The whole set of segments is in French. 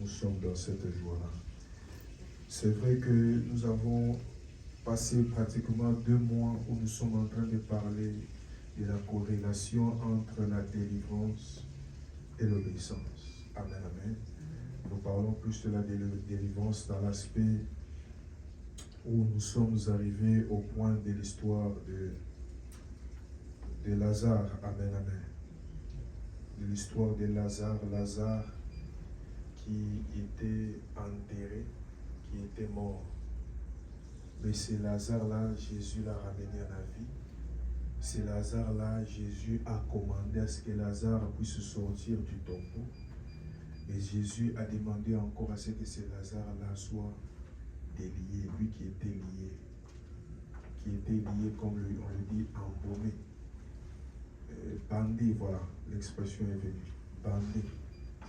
sommes dans cette joie-là. C'est vrai que nous avons passé pratiquement 2 mois où nous sommes en train de parler de la corrélation entre la délivrance et l'obéissance. Amen, amen. Nous parlons plus de la délivrance dans l'aspect où nous sommes arrivés au point de l'histoire de Lazare. Amen, amen. De l'histoire de Lazare, qui était enterré, qui était mort. Mais c'est Lazare-là, Jésus l'a ramené à la vie. C'est Lazare-là, Jésus a commandé à ce que Lazare puisse sortir du tombeau. Et Jésus a demandé encore à ce que ce Lazare-là soit délié, lui qui était lié, comme on le dit, embaumé. Bandé, voilà, l'expression est venue. Bandé.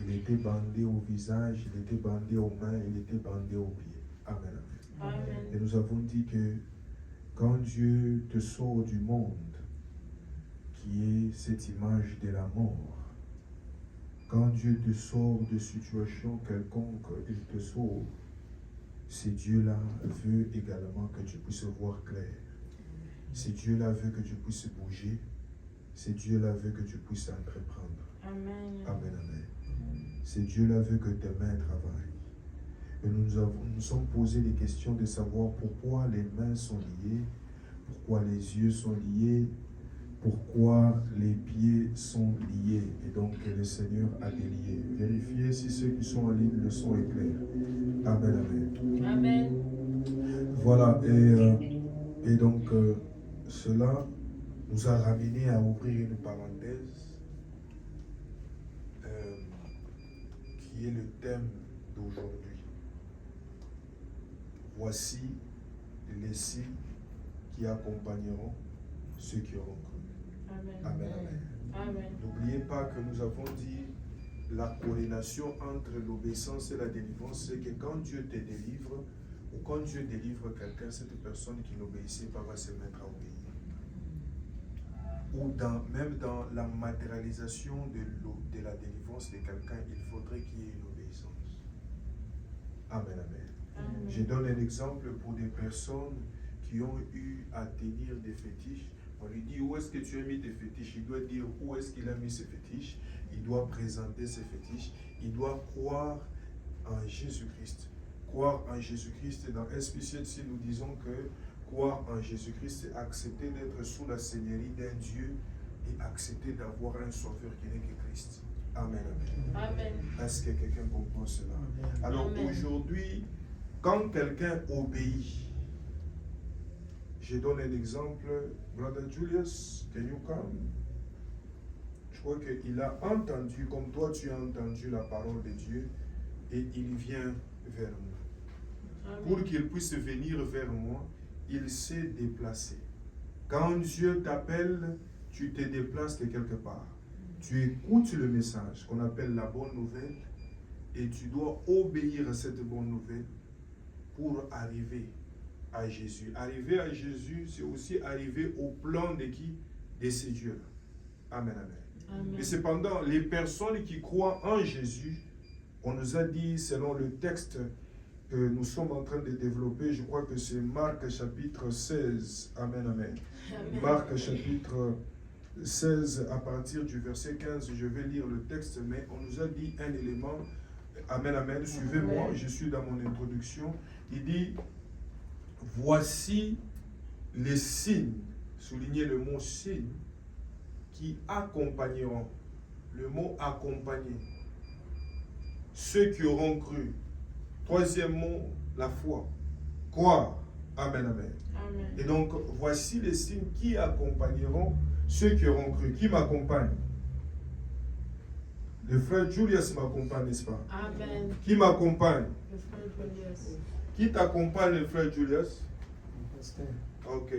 Il était bandé au visage, il était bandé aux mains, il était bandé aux pieds. Amen, amen. Amen. Et nous avons dit que quand Dieu te sort du monde, qui est cette image de la mort, quand Dieu te sort de situation quelconque, il te sauve, ce Dieu-là veut également que tu puisses voir clair. Ce Dieu-là veut que tu puisses bouger. Ce Dieu-là veut que tu puisses entreprendre. Amen. Amen, amen. Ce Dieu-là veut que tes mains travaillent. Et nous sommes posé des questions de savoir pourquoi les mains sont liées, pourquoi les yeux sont liés, pourquoi les pieds sont liés. Et donc le Seigneur a délié. Vérifiez si ceux qui sont en ligne, le son est clair. Amen, amen. Amen. Voilà, et donc cela nous a ramené à ouvrir une parenthèse qui est le thème d'aujourd'hui. Voici les signes qui accompagneront ceux qui auront cru. Amen. Amen, amen. Amen. N'oubliez pas que nous avons dit la corrélation entre l'obéissance et la délivrance, c'est que quand Dieu te délivre, ou quand Dieu délivre quelqu'un, cette personne qui n'obéissait pas va se mettre à obéir. Ou même dans la matérialisation de la délivrance de quelqu'un, il faudrait qu'il y ait une obéissance. Amen, amen. Amen. Je donne un exemple pour des personnes qui ont eu à tenir des fétiches. On lui dit où est-ce que tu as mis tes fétiches. Il doit dire où est-ce qu'il a mis ses fétiches. Il doit présenter ses fétiches. Il doit croire en Jésus-Christ. Croire en Jésus-Christ. Dans SPCC, si nous disons que croire en Jésus-Christ, c'est accepter d'être sous la seigneurie d'un Dieu et accepter d'avoir un sauveur qui n'est que Christ. Amen, amen. Amen. Est-ce que quelqu'un comprend cela? Alors Amen. aujourd'hui, quand quelqu'un obéit, je donne un exemple. Brother Julius, can you come? Je crois qu'il a entendu, comme toi tu as entendu la parole de Dieu, et il vient vers nous. Amen. Pour qu'il puisse venir vers moi, il s'est déplacé. Quand Dieu t'appelle, tu te déplaces de quelque part. Tu écoutes le message qu'on appelle la bonne nouvelle et tu dois obéir à cette bonne nouvelle pour arriver à Jésus. Arriver à Jésus, c'est aussi arriver au plan de qui? De ces dieux-là. Amen, amen. Amen. Mais cependant, les personnes qui croient en Jésus, on nous a dit, selon le texte que nous sommes en train de développer, je crois que c'est Marc chapitre 16. Amen, amen. Amen. Marc chapitre 16, à partir du verset 15, je vais lire le texte, mais on nous a dit un élément. Amen, amen. Suivez-moi, je suis dans mon introduction. Il dit, voici les signes, soulignez le mot signe, qui accompagneront. Le mot accompagner. Ceux qui auront cru. Troisième mot, la foi. Croire. Amen, amen. Amen. Et donc, voici les signes qui accompagneront ceux qui auront cru. Qui m'accompagne? Le frère Julius m'accompagne, n'est-ce pas? Amen. Qui m'accompagne? Le frère Julius. Qui t'accompagne, le frère Julius? Pasteur. Ok.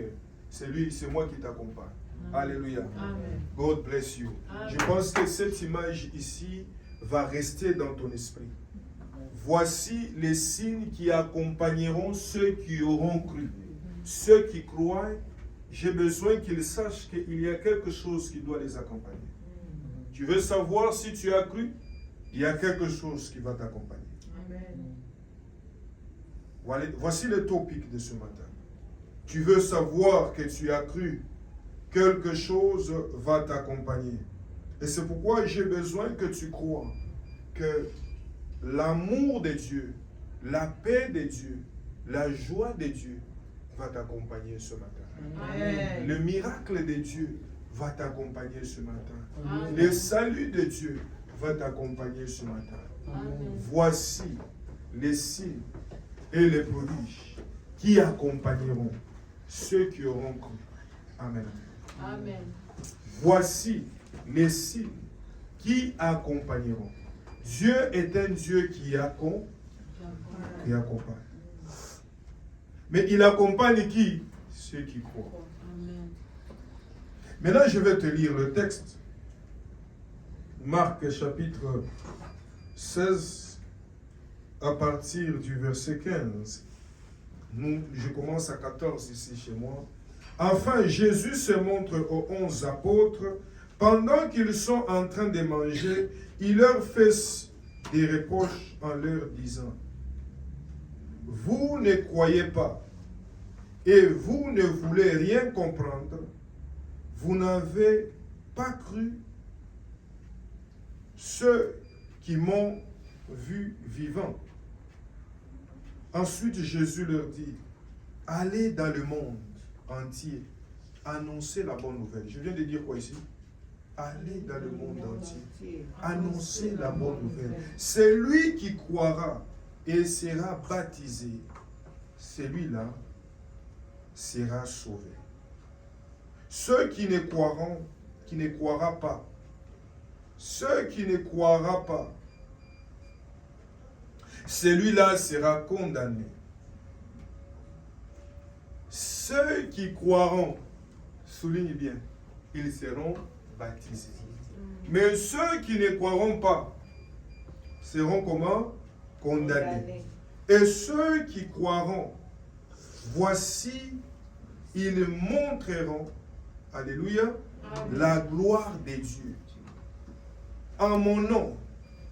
C'est lui, c'est moi qui t'accompagne. Alléluia. Amen. God bless you. Amen. Je pense que cette image ici va rester dans ton esprit. Voici les signes qui accompagneront ceux qui auront cru. Ceux qui croient, j'ai besoin qu'ils sachent qu'il y a quelque chose qui doit les accompagner. Tu veux savoir si tu as cru? Il y a quelque chose qui va t'accompagner. Voici le topic de ce matin. Tu veux savoir que tu as cru, quelque chose va t'accompagner. Et c'est pourquoi j'ai besoin que tu crois que l'amour de Dieu, la paix de Dieu, la joie de Dieu va t'accompagner ce matin. Amen. Le miracle de Dieu va t'accompagner ce matin. Amen. Le salut de Dieu va t'accompagner ce matin. Amen. Voici les signes et les prodiges qui accompagneront ceux qui auront cru. Amen. Amen. Voici les signes qui accompagneront. Dieu est un Dieu qui accompagne. Mais il accompagne qui? Ceux qui croient. Amen. Maintenant, je vais te lire le texte. Marc chapitre 16, à partir du verset 15. Je commence à 14 ici chez moi. Enfin, Jésus se montre aux 11 apôtres. Pendant qu'ils sont en train de manger, il leur fait des reproches en leur disant: vous ne croyez pas et vous ne voulez rien comprendre. Vous n'avez pas cru ceux qui m'ont vu vivant. Ensuite, Jésus leur dit: allez dans le monde entier, annoncez la bonne nouvelle. Je viens de dire quoi ici? Allez dans le monde entier, annoncez la bonne nouvelle. Celui qui croira et sera baptisé, celui-là sera sauvé. Ceux qui ne croiront, qui ne croira pas, ceux qui ne croira pas, celui-là sera condamné. Ceux qui croiront, souligne bien, ils seront baptisés. Mais ceux qui ne croiront pas seront comment? Condamnés. Et ceux qui croiront, voici, ils montreront, alléluia, la gloire de Dieu. En mon nom,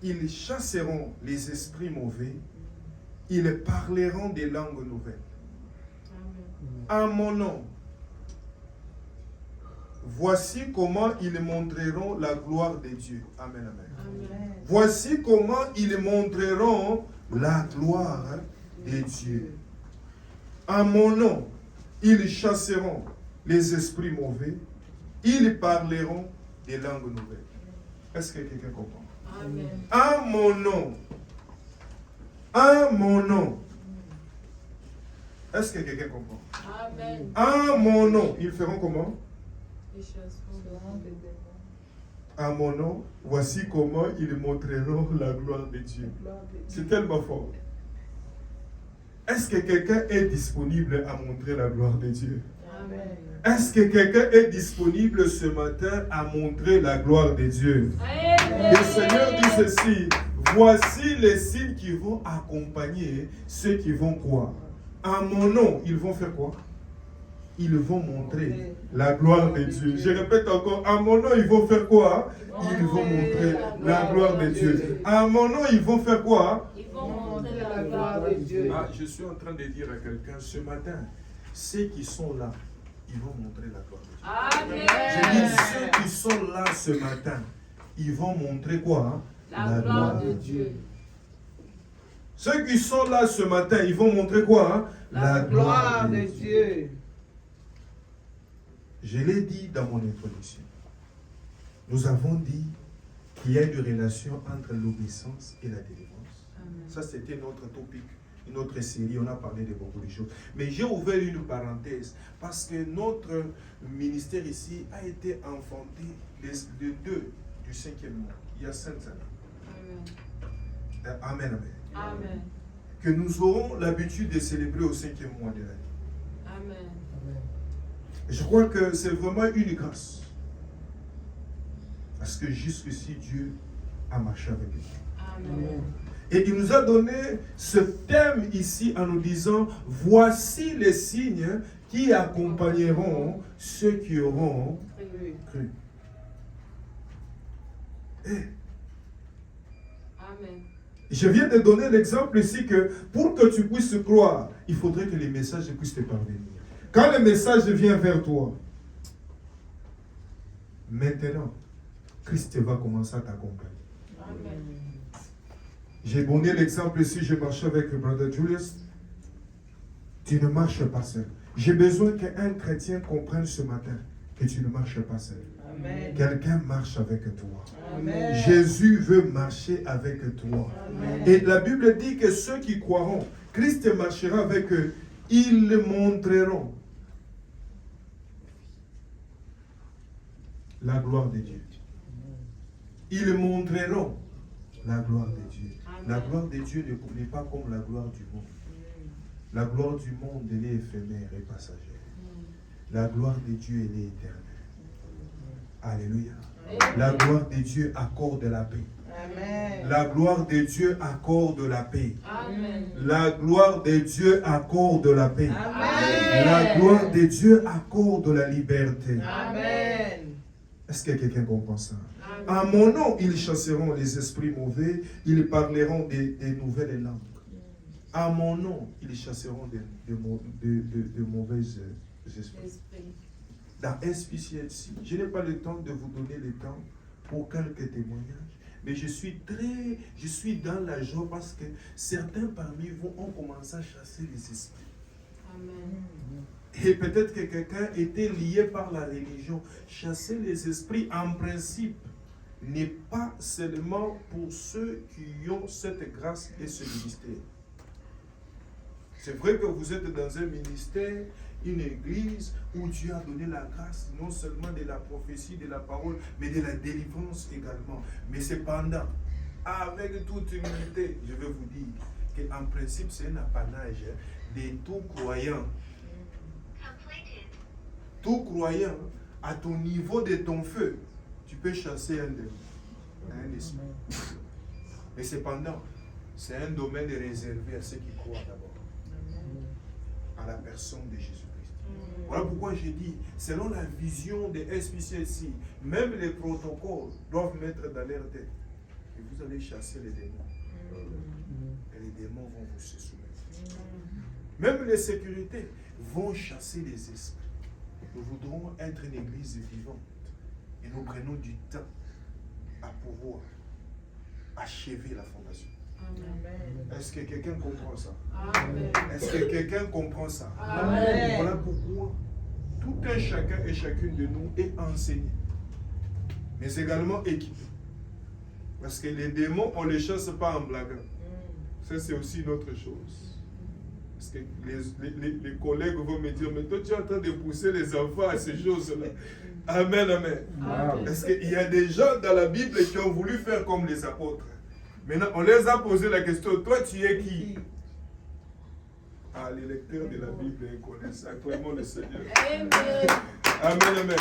ils chasseront les esprits mauvais, ils parleront des langues nouvelles. En mon nom, voici comment ils montreront la gloire de Dieu. Amen, amen. Amen. Voici comment ils montreront la gloire de Dieu. En mon nom, ils chasseront les esprits mauvais, ils parleront des langues nouvelles. Est-ce que quelqu'un comprend? Amen. En mon nom. En mon nom. Est-ce que quelqu'un comprend? Amen. En mon nom. Ils feront comment? Les chasseront des démons. En mon nom, voici comment ils montreront la gloire de Dieu. C'est tellement fort. Est-ce que quelqu'un est disponible à montrer la gloire de Dieu? Amen. Est-ce que quelqu'un est disponible ce matin à montrer la gloire de Dieu? Amen. Le Seigneur dit ceci: voici les signes qui vont accompagner ceux qui vont croire. En mon nom, ils vont faire quoi? Ils vont montrer la gloire de Dieu. Je répète encore, en mon nom, ils vont faire quoi? Ils vont montrer la gloire de Dieu. En mon nom, ils vont faire quoi? Ils vont montrer la gloire de Dieu. Ah, je suis en train de dire à quelqu'un ce matin, ceux qui sont là, ils vont montrer la gloire de Dieu. Amen. Je dis, ceux qui sont là ce matin, ils vont montrer quoi? La gloire de Dieu. Ceux qui sont là ce matin, ils vont montrer quoi? La gloire de Dieu. Je l'ai dit dans mon introduction. Nous avons dit qu'il y a une relation entre l'obéissance et la délivrance. Amen. Ça, c'était notre topic, une autre série, on a parlé de beaucoup de choses. Mais j'ai ouvert une parenthèse parce que notre ministère ici a été enfanté le 2 du 5e mois, il y a 5 années. Amen. Amen, amen. Amen. Que nous aurons l'habitude de célébrer au 5e mois de l'année. Amen. Je crois que c'est vraiment une grâce. Parce que jusqu'ici, Dieu a marché avec nous. Amen. Et il nous a donné ce thème ici en nous disant, voici les signes qui accompagneront ceux qui auront cru. Et Amen. Je viens de donner l'exemple ici que pour que tu puisses croire, il faudrait que les messages puissent te parvenir. Quand le message vient vers toi, maintenant, Christ va commencer à t'accompagner. Amen. J'ai donné l'exemple ici, je marchais avec Brother Julius. Tu ne marches pas seul. J'ai besoin qu'un chrétien comprenne ce matin que tu ne marches pas seul. Amen. Quelqu'un marche avec toi. Amen. Jésus veut marcher avec toi. Amen. Et la Bible dit que ceux qui croiront, Christ marchera avec eux. Ils le montreront la gloire de Dieu. Ils montreront la gloire de Dieu. La gloire de Dieu n'est pas comme la gloire du monde. La gloire du monde, elle est éphémère et passagère. La gloire de Dieu, elle est éternelle. Alléluia. La gloire de Dieu accorde la paix. Amen. La gloire de Dieu accorde la paix. Amen. La gloire de Dieu accorde la paix. Amen. La gloire de Dieu accorde la liberté. Amen. Est-ce que quelqu'un comprend ça? Amen. À mon nom, ils chasseront les esprits mauvais, ils parleront des nouvelles langues. À mon nom, ils chasseront de mauvais esprits. Esprit. Dans SPCLC, je n'ai pas le temps de vous donner le temps pour quelques témoignages, mais je suis dans la joie parce que certains parmi vous ont commencé à chasser les esprits. Amen. Et peut-être que quelqu'un était lié par la religion. Chasser les esprits, en principe, n'est pas seulement pour ceux qui ont cette grâce et ce ministère. C'est vrai que vous êtes dans un ministère, une église où Dieu a donné la grâce, non seulement de la prophétie, de la parole, mais de la délivrance également. Mais cependant, avec toute humilité, je vais vous dire qu'en principe, c'est un apanage de tout croyant. Tout croyant, à ton niveau de ton feu, tu peux chasser un démon, un esprit. Mais cependant, c'est un domaine réservé à ceux qui croient d'abord, à la personne de Jésus-Christ. Voilà pourquoi j'ai dit, selon la vision de SPCLC, même les protocoles doivent mettre dans leur tête que vous allez chasser les démons. Et les démons vont vous se soumettre. Même les sécurités vont chasser les esprits. Nous voudrons être une église vivante. Et nous prenons du temps à pouvoir achever la fondation. Amen. Est-ce que quelqu'un comprend ça? Amen. Est-ce que quelqu'un comprend ça? Amen. Voilà pourquoi tout un chacun et chacune de nous est enseigné, mais également équipé. Parce que les démons, on ne les chasse pas en blaguant. Ça, c'est aussi une autre chose. Parce que les collègues vont me dire, mais toi, tu es en train de pousser les enfants à ces choses-là. Amen, amen. Amen. Parce qu'il y a des gens dans la Bible qui ont voulu faire comme les apôtres. Maintenant, on les a posé la question, toi, tu es qui? Ah, les lecteurs de la Bible connaissent sacrément le Seigneur. Amen. Amen, amen.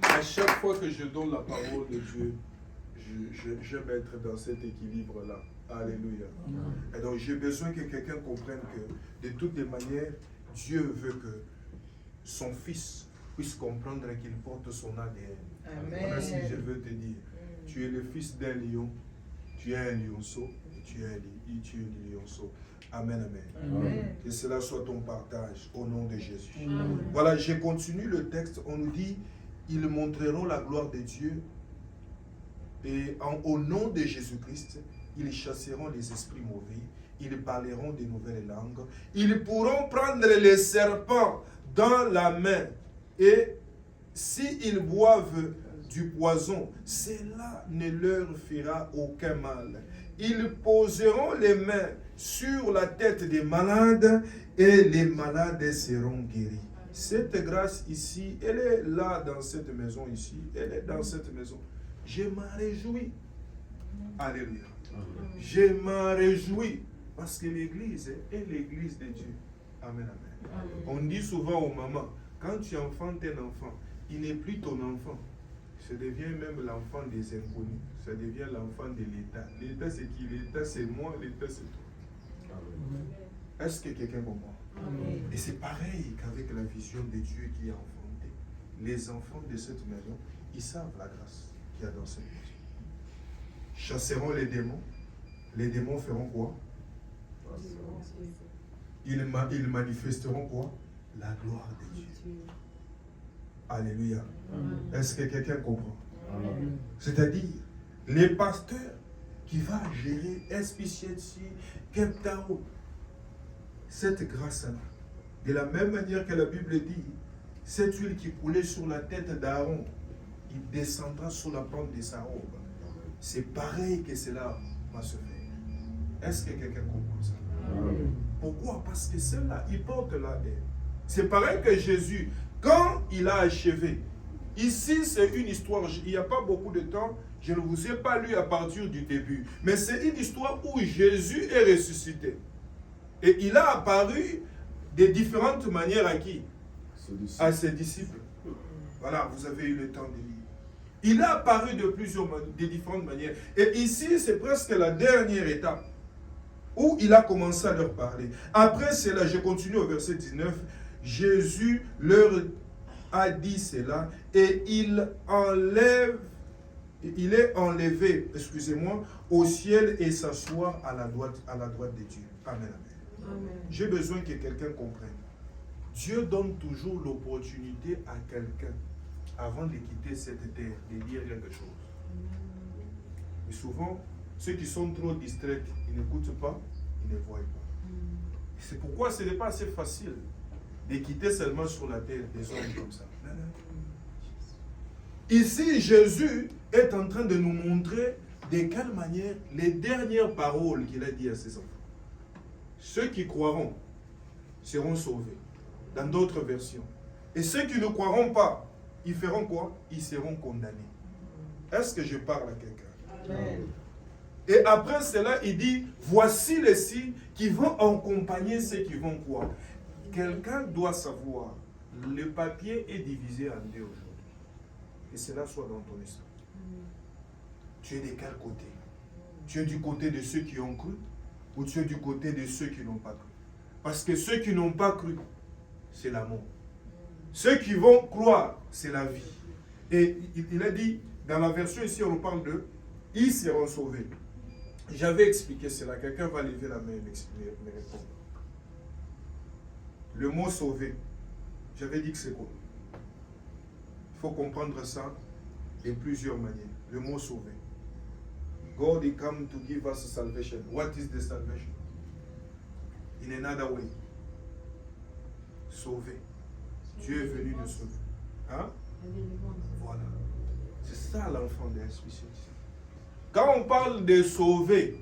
À chaque fois que je donne la parole de Dieu, je vais être dans cet équilibre-là. Alléluia. Et donc, j'ai besoin que quelqu'un comprenne que, de toutes les manières, Dieu veut que son fils puisse comprendre qu'il porte son ADN. Amen. Voilà ce que je veux te dire. Tu es le fils d'un lion, tu es un lionceau, et tu es un lionceau. Amen, amen. Amen. Que cela soit ton partage au nom de Jésus. Amen. Voilà, je continue le texte. On nous dit, ils montreront la gloire de Dieu. Et au nom de Jésus-Christ, ils chasseront les esprits mauvais. Ils parleront de nouvelles langues. Ils pourront prendre les serpents dans la main. Et s'ils boivent du poison, cela ne leur fera aucun mal. Ils poseront les mains sur la tête des malades et les malades seront guéris. Cette grâce ici, elle est là dans cette maison ici. Elle est dans cette maison. Je m'en réjouis. Alléluia. Je m'en réjouis parce que l'église est l'église de Dieu. Amen, amen. On dit souvent aux mamans, quand tu enfantes un enfant, il n'est plus ton enfant. Ça devient même l'enfant des inconnus. Ça devient l'enfant de l'État. L'État c'est qui? L'État c'est moi, l'État c'est toi. Est-ce que quelqu'un comprend? Amen. Et c'est pareil qu'avec la vision de Dieu qui a enfanté. Les enfants de cette maison, ils savent la grâce qu'il y a dans cette maison. Chasseront les démons, les démons feront quoi? Ils manifesteront quoi? La gloire de Dieu. Alléluia. Est-ce que quelqu'un comprend? C'est-à-dire, les pasteurs qui vont gérer SPCC, Cape Town, cette grâce-là, de la même manière que la Bible dit, cette huile qui coulait sur la tête d'Aaron, il descendra sur la pente de sa robe. C'est pareil que cela va se faire. Est-ce que quelqu'un comprend ça? Pourquoi? Parce que ceux-là, ils portent la haine. C'est pareil que Jésus, quand il a achevé, ici c'est une histoire, il n'y a pas beaucoup de temps, je ne vous ai pas lu à partir du début, mais c'est une histoire où Jésus est ressuscité. Et il a apparu de différentes manières à qui? À ses disciples. Voilà, vous avez eu le temps de lire. Il a apparu de différentes manières. Et ici, c'est presque la dernière étape où il a commencé à leur parler. Après cela, je continue au verset 19. Jésus leur a dit cela et il est enlevé, excusez-moi, au ciel et s'asseoir à la droite de Dieu. Amen. Amen. J'ai besoin que quelqu'un comprenne. Dieu donne toujours l'opportunité à quelqu'un, avant de quitter cette terre, de dire quelque chose. Et souvent, ceux qui sont trop distraits, ils n'écoutent pas, ils ne voient pas. C'est pourquoi ce n'est pas assez facile de quitter seulement sur la terre des hommes comme ça. Non, non. Ici, Jésus est en train de nous montrer de quelle manière les dernières paroles qu'il a dit à ses enfants. Ceux qui croiront seront sauvés. Dans d'autres versions. Et ceux qui ne croiront pas, ils feront quoi? Ils seront condamnés. Est-ce que je parle à quelqu'un? Amen. Et après cela, il dit, voici les signes qui vont accompagner ceux qui vont croire. Quelqu'un doit savoir, le papier est divisé en deux aujourd'hui. Que cela soit dans ton esprit. Tu es de quel côté? Tu es du côté de ceux qui ont cru ou tu es du côté de ceux qui n'ont pas cru? Parce que ceux qui n'ont pas cru, c'est la mort. Ceux qui vont croire, c'est la vie. Et il a dit, dans la version ici, on parle de « ils seront sauvés ». J'avais expliqué cela. Quelqu'un va lever la main et me répondre. Le mot « sauver », j'avais dit que c'est quoi? Il faut comprendre ça de plusieurs manières. Le mot « sauver ». God is come to give us salvation. What is the salvation? In another way. Sauver. Dieu est venu nous sauver. Hein? Voilà. C'est ça l'enfant de l'Esprit. Quand on parle de sauver,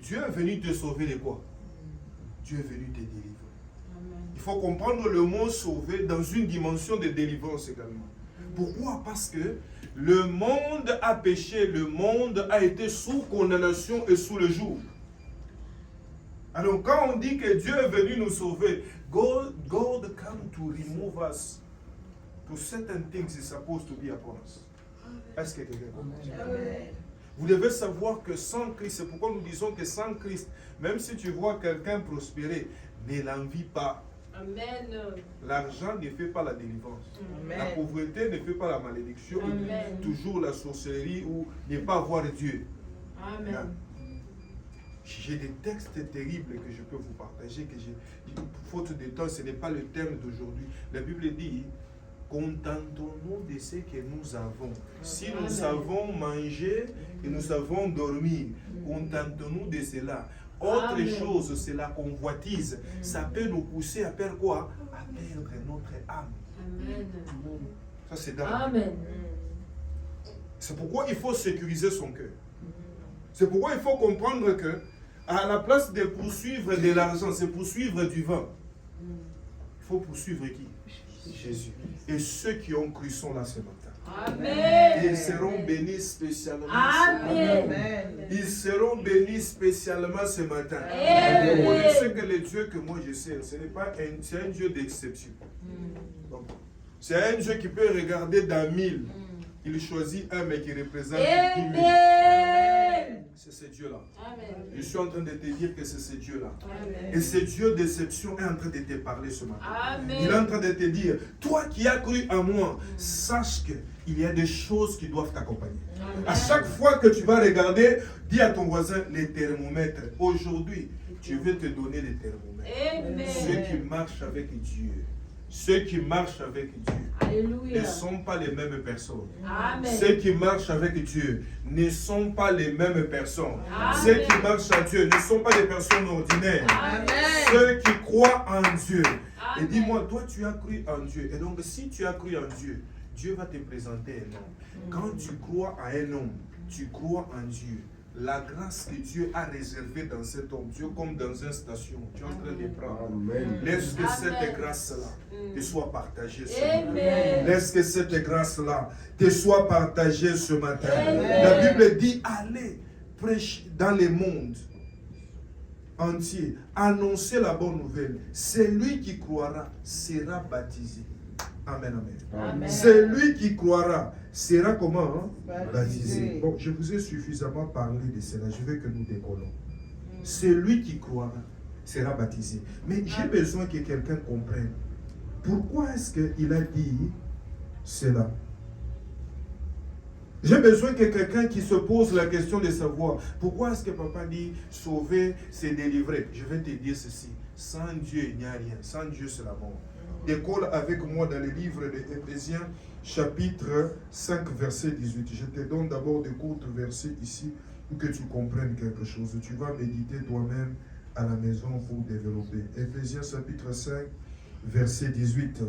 Dieu est venu te sauver de quoi? Dieu est venu te délivrer. Il faut comprendre le mot sauver dans une dimension de délivrance également. Pourquoi? Parce que le monde a péché, le monde a été sous condamnation et sous le joug. Alors quand on dit que Dieu est venu nous sauver, God come to remove us to certain things He's supposed to be upon us. Est-ce que quelqu'un comprend? Vous devez savoir que sans Christ, c'est pourquoi nous disons que sans Christ, même si tu vois quelqu'un prospérer, ne l'envie pas. Amen. L'argent ne fait pas la délivrance. Amen. La pauvreté ne fait pas la malédiction. Amen. Toujours la sorcellerie ou ne pas voir Dieu. Amen. J'ai des textes terribles que je peux vous partager, faute de temps, ce n'est pas le thème d'aujourd'hui. La Bible dit, contentons-nous de ce que nous avons. Si nous savons manger et nous savons dormir, contentons-nous de cela. Autre chose, c'est la convoitise. Ça peut nous pousser à perdre quoi? À perdre notre âme. Amen. Ça, c'est dingue. Amen. C'est pourquoi il faut sécuriser son cœur. C'est pourquoi il faut comprendre que, à la place de poursuivre de l'argent, c'est poursuivre du vin. Il faut poursuivre qui? Jésus. Et ceux qui ont cru sont là ce matin. Amen. Ils seront bénis spécialement. Amen. Ils seront bénis spécialement ce matin. Amen. Vous connaissez que le Dieu que moi je sais, c'est un Dieu d'exception. C'est un Dieu qui peut regarder dans 1000. Il choisit un mais qui représente 10 000. C'est ce Dieu-là. Je suis en train de te dire que c'est ce Dieu-là. Et ce Dieu d'exception est en train de te parler ce matin. Amen. Il est en train de te dire, toi qui as cru à moi, sache que il y a des choses qui doivent t'accompagner. À chaque fois que tu vas regarder, dis à ton voisin, les thermomètres. Aujourd'hui, je vais te donner les thermomètres. Amen. Ceux qui marchent avec Dieu. Ceux qui marchent avec Dieu Alléluia. ne sont pas les mêmes personnes. Amen. Ceux qui marchent avec Dieu ne sont pas les mêmes personnes. Amen. Ceux qui marchent à Dieu ne sont pas des personnes ordinaires. Amen. Ceux qui croient en Dieu. Et Amen. dis-moi, toi tu as cru en Dieu. Et donc si tu as cru en Dieu, Dieu va te présenter un homme. Quand tu crois à un homme, tu crois en Dieu. La grâce que Dieu a réservée dans cet homme, Dieu comme dans une station, tu es en train de prendre. Laisse que cette grâce-là te soit partagée ce matin. Amen. Laisse que cette grâce-là te soit partagée ce matin. Amen. La Bible dit, allez, prêcher dans le monde entier, annoncer la bonne nouvelle. Celui qui croira sera baptisé. Amen, amen. Amen. Celui qui croira sera comment? Baptisé. Baptisé. Bon, je vous ai suffisamment parlé de cela. Je veux que nous décollons. Celui qui croira sera baptisé. Mais j'ai besoin que quelqu'un comprenne. Pourquoi est-ce qu'il a dit cela? J'ai besoin que quelqu'un qui se pose la question de savoir pourquoi est-ce que papa dit sauver, c'est délivrer. Je vais te dire ceci. Sans Dieu, il n'y a rien. Sans Dieu, c'est la mort. Décolle avec moi dans le livre de Éphésiens, chapitre 5, verset 18. Je te donne d'abord des courts versets ici pour que tu comprennes quelque chose. Tu vas méditer toi-même à la maison pour développer. Éphésiens, chapitre 5, verset 18.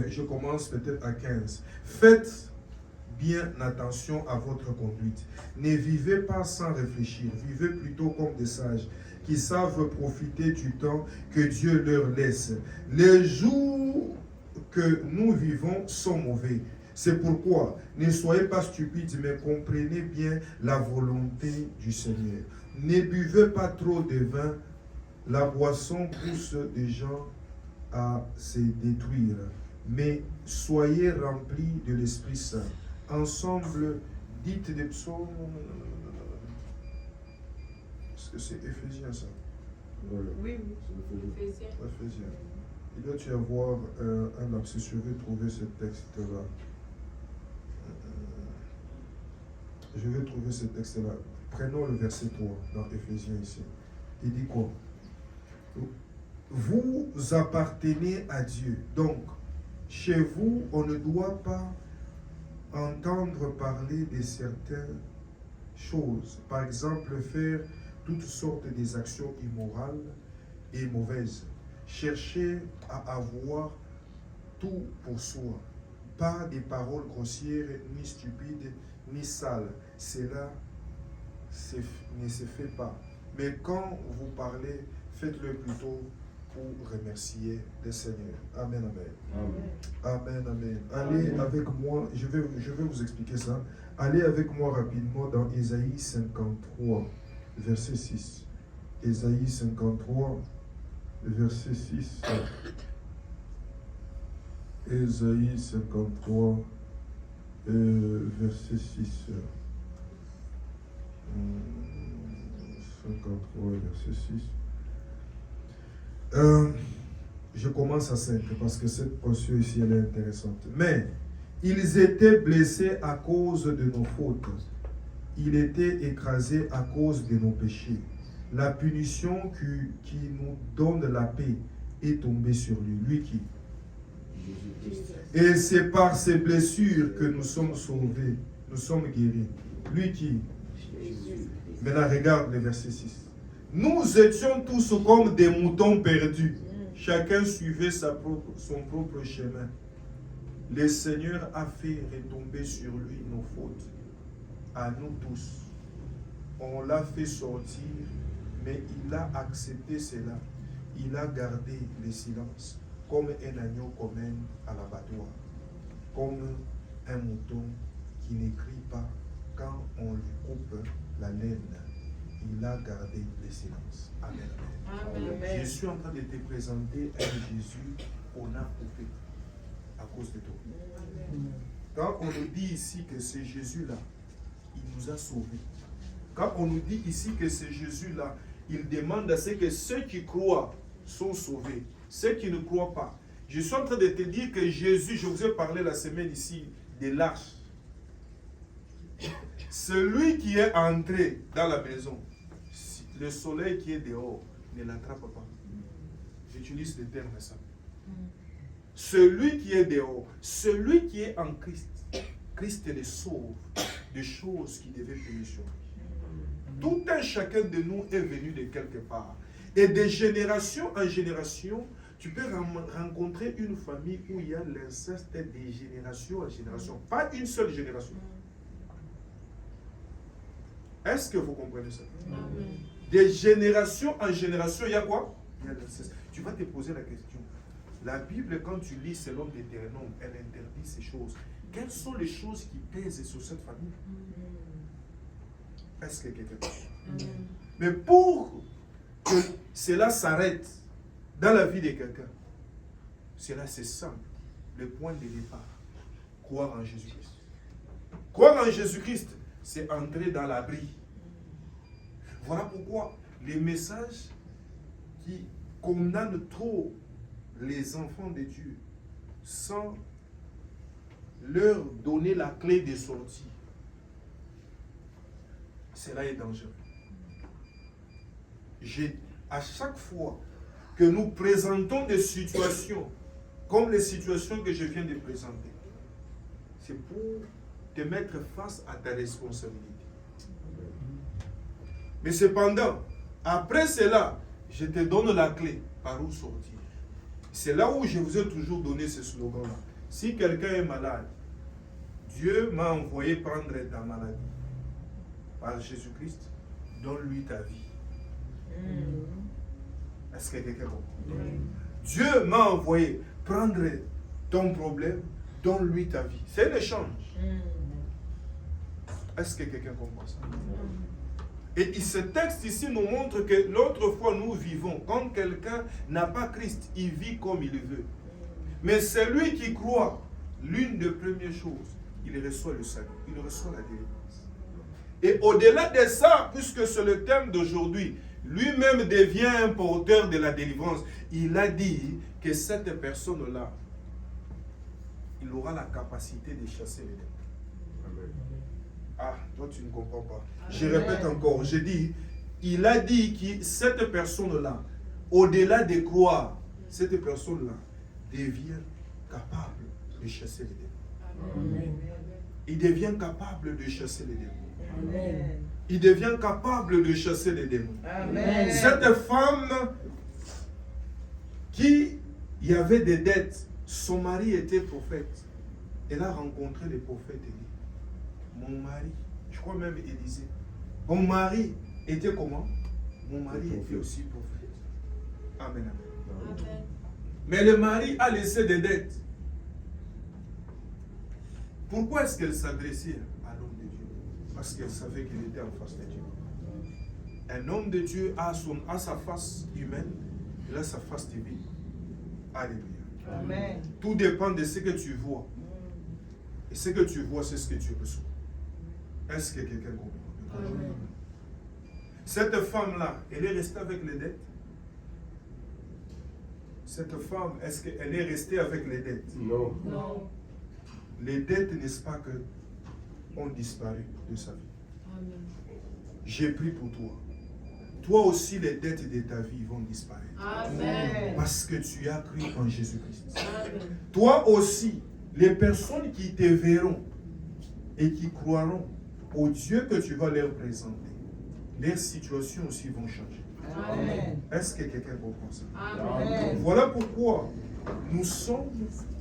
Je commence peut-être à 15. Faites bien attention à votre conduite. Ne vivez pas sans réfléchir. Vivez plutôt comme des sages qui savent profiter du temps que Dieu leur laisse. Les jours que nous vivons sont mauvais. C'est pourquoi ne soyez pas stupides, mais comprenez bien la volonté du Seigneur. Ne buvez pas trop de vin. La boisson pousse des gens à se détruire. Mais soyez remplis de l'Esprit Saint. Ensemble, dites des psaumes. Est-ce que c'est Éphésiens ça? Oui. Éphésiens. Éphésiens. Il doit y avoir un lapsus. Je vais trouver ce texte-là. Je vais trouver ce texte-là. Prenons le verset 3 dans Éphésiens ici. Il dit quoi? Vous appartenez à Dieu. Donc, chez vous, on ne doit pas entendre parler de certaines choses. Par exemple, faire toutes sortes des actions immorales et mauvaises. Cherchez à avoir tout pour soi. Pas des paroles grossières, ni stupides, ni sales. Cela ne se fait pas. Mais quand vous parlez, faites-le plutôt pour remercier le Seigneur. Amen, amen. Amen, amen. Allez avec moi, je vais vous expliquer ça. Allez avec moi rapidement dans Ésaïe 53, verset 6. Ésaïe 53, verset 6. Ésaïe 53, verset 6. 53, verset 6. Je commence à 5 parce que cette portion ici elle est intéressante. Mais ils étaient blessés à cause de nos fautes. Il était écrasé à cause de nos péchés. La punition qui nous donne la paix est tombée sur lui. Lui qui? Et c'est par ses blessures que nous sommes sauvés. Nous sommes guéris. Lui qui? Maintenant regarde le verset 6. Nous étions tous comme des moutons perdus. Chacun suivait son propre chemin. Le Seigneur a fait retomber sur lui nos fautes. À nous tous. On l'a fait sortir, mais il a accepté cela. Il a gardé le silence, comme un agneau commun à l'abattoir. Comme un mouton qui ne crie pas quand on lui coupe la laine. Il a gardé le silence. Amen. Amen. Je suis en train de te présenter un Jésus qu'on a coupé à cause de toi. Quand on nous dit ici que c'est Jésus-là, il nous a sauvés. Quand on nous dit ici que c'est Jésus-là, il demande à ce que ceux qui croient sont sauvés. Ceux qui ne croient pas. Je suis en train de te dire que Jésus, je vous ai parlé la semaine ici, de l'arche. Celui qui est entré dans la maison, le soleil qui est dehors ne l'attrape pas. J'utilise le terme ça. Celui qui est dehors, celui qui est en Christ, Christ les sauve des choses qui devaient périr sur lui. Tout un chacun de nous est venu de quelque part. Et de génération en génération, tu peux rencontrer une famille où il y a l'inceste de génération en génération. Pas une seule génération. Est-ce que vous comprenez ça? De génération en génération, il y a quoi? Il y a l'inceste. Tu vas te poser la question. La Bible, quand tu lis selon Deutéronome, elle interdit ces choses. Quelles sont les choses qui pèsent sur cette famille? Est-ce que quelqu'un peut? Mais pour que cela s'arrête dans la vie de quelqu'un, cela c'est simple. Le point de départ, croire en Jésus-Christ. Croire en Jésus-Christ, c'est entrer dans l'abri. Voilà pourquoi les messages qui condamnent trop les enfants de Dieu sans leur donner la clé de sortie, cela est dangereux. À chaque fois que nous présentons des situations comme les situations que je viens de présenter, c'est pour te mettre face à ta responsabilité. Mais cependant, après cela, je te donne la clé par où sortir. C'est là où je vous ai toujours donné ce slogan-là. Si quelqu'un est malade, Dieu m'a envoyé prendre ta maladie. Par Jésus-Christ, donne-lui ta vie. Est-ce que quelqu'un comprend? Dieu m'a envoyé prendre ton problème, donne-lui ta vie. C'est un échange. Est-ce que quelqu'un comprend ça? Et ce texte ici nous montre que l'autre fois nous vivons, quand quelqu'un n'a pas Christ, il vit comme il veut. Mais celui qui croit, l'une des premières choses, il reçoit le salut, il reçoit la délivrance. Et au-delà de ça, puisque c'est le thème d'aujourd'hui, lui-même devient un porteur de la délivrance. Il a dit que cette personne-là, il aura la capacité de chasser les démons. Ah, toi tu ne comprends pas. Je répète encore, je dis, il a dit que cette personne-là, au-delà de croire, cette personne-là devient capable de chasser les démons. Amen. Il devient capable de chasser les démons. Amen. Il devient capable de chasser les démons. Amen. Cette femme qui y avait des dettes, son mari était prophète. Elle a rencontré le prophète et dit, mon mari, je crois même Élisée, mon mari était comment? Mon mari était aussi prophète. Amen, amen. Amen. Mais le mari a laissé des dettes. Pourquoi est-ce qu'elle s'adressait à l'homme de Dieu? Parce qu'elle savait qu'il était en face de Dieu. Un homme de Dieu a sa face humaine, il a sa face divine. Alléluia. Amen. Tout dépend de ce que tu vois. Et ce que tu vois, c'est ce que tu reçois. Est-ce que quelqu'un comprend? Amen. Cette femme-là, elle est restée avec les dettes? Cette femme, est-ce qu'elle est restée avec les dettes? Non. Non. Les dettes, n'est-ce pas, que ont disparu de sa vie. Amen. J'ai pris pour toi. Toi aussi, les dettes de ta vie vont disparaître. Amen. Parce que tu as cru en Jésus-Christ. Amen. Toi aussi, les personnes qui te verront et qui croiront au Dieu que tu vas leur présenter, leurs situations aussi vont changer. Amen. Est-ce que quelqu'un comprend ça? Amen. Voilà pourquoi nous sommes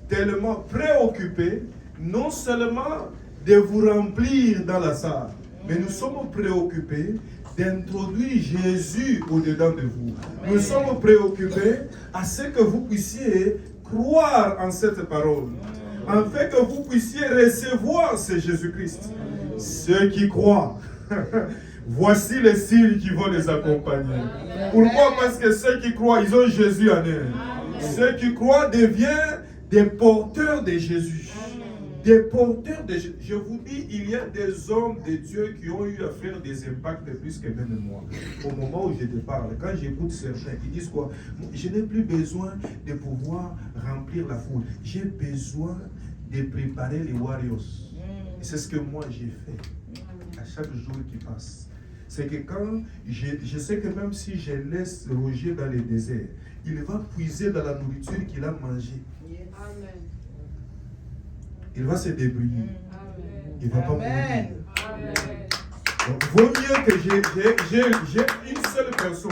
tellement préoccupés, non seulement de vous remplir dans la salle, mais nous sommes préoccupés d'introduire Jésus au-dedans de vous. Amen. Nous sommes préoccupés à ce que vous puissiez croire en cette parole, afin que vous puissiez recevoir ce Jésus-Christ. Ceux qui croient, voici les signes qui vont les accompagner. Pourquoi? Parce que ceux qui croient, ils ont Jésus en eux. Ceux qui croient deviennent des porteurs de Jésus. Des porteurs de Jésus. Je vous dis, il y a des hommes de Dieu qui ont eu à faire des impacts plus que même moi. Au moment où je te parle, quand j'écoute certains, ils disent quoi? Je n'ai plus besoin de pouvoir remplir la foule. J'ai besoin de préparer les warriors. Et c'est ce que moi j'ai fait à chaque jour qui passe. C'est que quand je sais que même si je laisse Roger dans le désert, il va puiser dans la nourriture qu'il a mangée. Amen. Il va se débrouiller. Il ne va pas mourir. Amen. Donc, vaut mieux que j'ai une seule personne,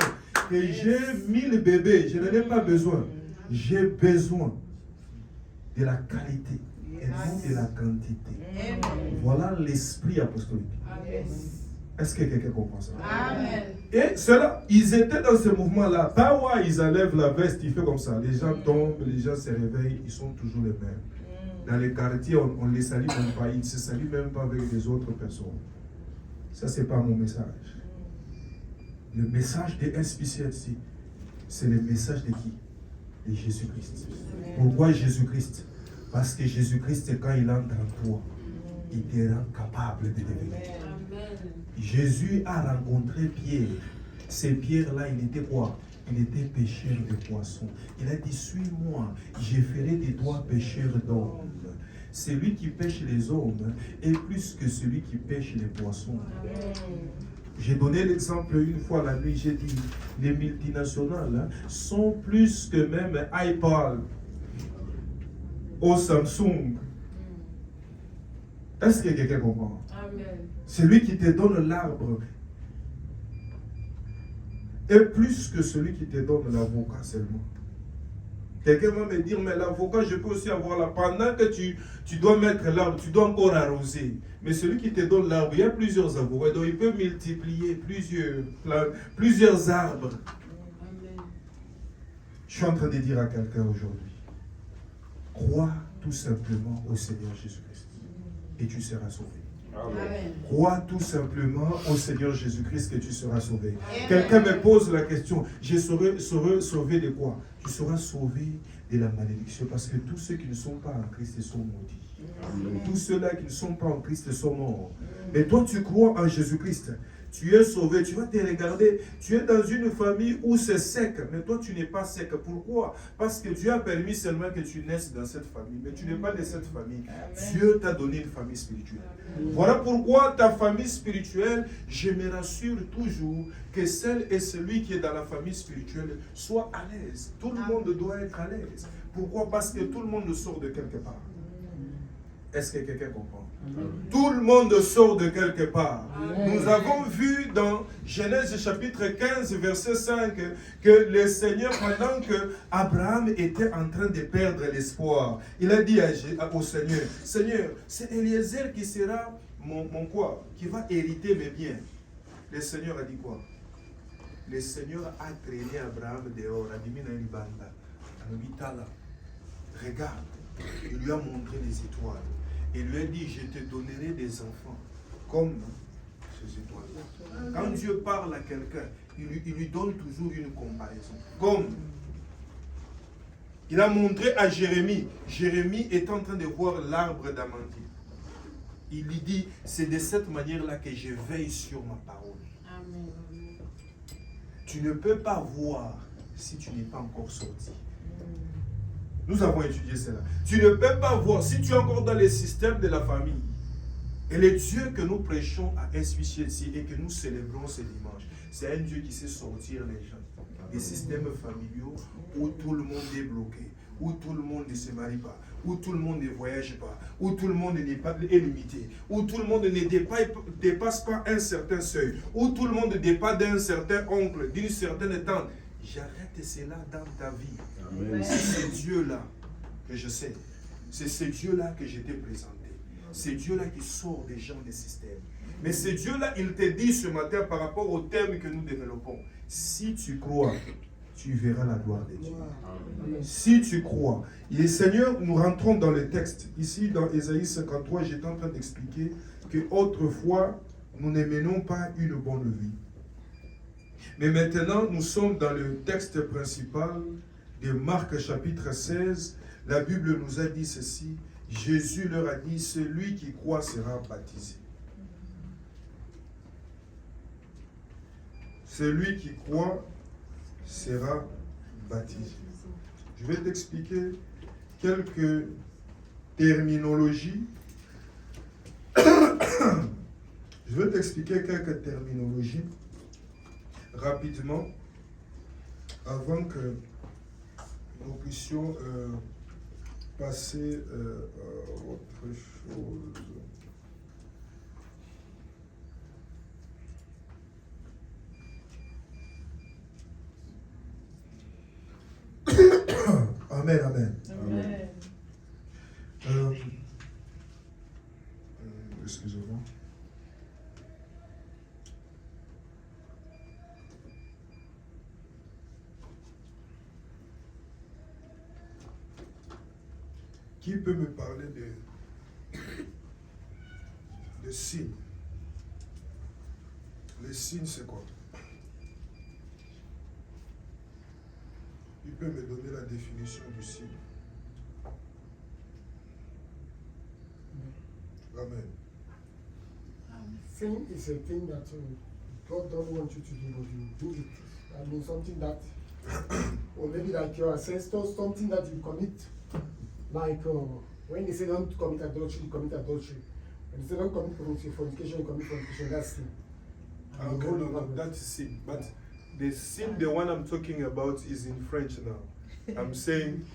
que j'ai 1000 bébés, je n'en ai pas besoin. J'ai besoin de la qualité et non de la quantité. Voilà l'esprit apostolique. Amen. Est-ce que quelqu'un comprend ça? Amen. Et cela, ils étaient dans ce mouvement-là. Pas ouais, ils enlèvent la veste, ils font comme ça. Les gens tombent, les gens se réveillent, ils sont toujours les mêmes. Dans les quartiers, on ne les salue même pas. Ils ne se saluent même pas avec les autres personnes. Ça, ce n'est pas mon message. Le message de SPCFC, c'est le message de qui? De Jésus-Christ. Pourquoi Jésus-Christ? Parce que Jésus-Christ, quand il entre en toi, il te rend capable de devenir. Jésus a rencontré Pierre. Ces pierres-là, il était quoi? Il était pêcheur de poissons. Il a dit, suis-moi, je ferai de toi pêcheur d'hommes. Celui qui pêche les hommes est plus que celui qui pêche les poissons. J'ai donné l'exemple une fois la nuit, j'ai dit, les multinationales sont plus que même iPad au Samsung. Est-ce que quelqu'un comprend? Amen. Celui qui te donne l'arbre est plus que celui qui te donne l'avocat seulement. Quelqu'un va me dire, mais l'avocat, je peux aussi avoir là. Pendant que tu dois mettre l'arbre, tu dois encore arroser. Mais celui qui te donne l'arbre, il y a plusieurs avocats, donc il peut multiplier plusieurs arbres. Amen. Je suis en train de dire à quelqu'un aujourd'hui, crois tout simplement au Seigneur Jésus-Christ et tu seras sauvé. Amen. Crois tout simplement au Seigneur Jésus-Christ que tu seras sauvé. Quelqu'un me pose la question, je serai sauvé de quoi? Tu seras sauvé de la malédiction parce que tous ceux qui ne sont pas en Christ sont maudits. Amen. Tous ceux-là qui ne sont pas en Christ sont morts. Mais toi tu crois en Jésus-Christ. Tu es sauvé, tu vas te regarder, tu es dans une famille où c'est sec, mais toi tu n'es pas sec. Pourquoi? Parce que Dieu a permis seulement que tu naisses dans cette famille, mais tu n'es pas de cette famille. Dieu t'a donné une famille spirituelle. Voilà pourquoi ta famille spirituelle, je me rassure toujours que celle et celui qui est dans la famille spirituelle soit à l'aise. Tout le monde doit être à l'aise. Pourquoi? Parce que tout le monde sort de quelque part. Est-ce que quelqu'un comprend? Tout le monde sort de quelque part. Nous avons vu dans Genèse chapitre 15, verset 5, que le Seigneur, pendant que Abraham était en train de perdre l'espoir, il a dit au Seigneur, Seigneur, c'est Eliezer qui sera mon quoi? Qui va hériter mes biens. Le Seigneur a dit quoi? Le Seigneur a traîné Abraham dehors, a dit Banda, regarde, il lui a montré les étoiles. Il lui a dit, je te donnerai des enfants comme ces étoiles. Quand Dieu parle à quelqu'un, il lui donne toujours une comparaison. Comme il a montré à Jérémie, Jérémie est en train de voir l'arbre d'amandier. Il lui dit, c'est de cette manière-là que je veille sur ma parole. Amen. Tu ne peux pas voir si tu n'es pas encore sorti. Nous avons étudié cela. Tu ne peux pas voir si tu es encore dans les systèmes de la famille. Et le Dieu que nous prêchons à SPCFC et que nous célébrons ce dimanche, c'est un Dieu qui sait sortir les gens des systèmes familiaux où tout le monde est bloqué, où tout le monde ne se marie pas, où tout le monde ne voyage pas, où tout le monde est limité, où tout le monde ne dépasse pas un certain seuil, où tout le monde dépasse d'un certain oncle, d'une certaine tante. J'arrête cela dans ta vie. Amen. C'est ce Dieu-là que je sais. C'est ce Dieu-là que je t'ai présenté. C'est Dieu-là qui sort des gens des systèmes. Mais ce Dieu-là, il te dit ce matin par rapport au thème que nous développons. Si tu crois, tu verras la gloire de Dieu. Amen. Si tu crois. Et Seigneur, nous rentrons dans le texte. Ici, dans Ésaïe 53, j'étais en train d'expliquer qu'autrefois, nous ne menons pas une bonne vie. Mais maintenant, nous sommes dans le texte principal de Marc chapitre 16. La Bible nous a dit ceci. Jésus leur a dit, celui qui croit sera baptisé. Celui qui croit sera baptisé. Je vais t'expliquer quelques terminologie. Je vais t'expliquer quelques terminologies rapidement avant que nous puissions passer à autre chose. Amen, amen. Amen. Excusez-moi. Qui peut me parler de signes? Les signes, c'est quoi? Qui peut me donner la définition du signe? Amen. Sin is a thing that God don't want you to do, but you do it. I mean, something that, or maybe like your ancestors, something that you commit. Like when they say don't commit adultery, you commit adultery. When they say don't commit fornication, you commit fornication. That's sin. And Okay, you no, won't do that's sin. But the sin, the one I'm talking about, is in French now. I'm saying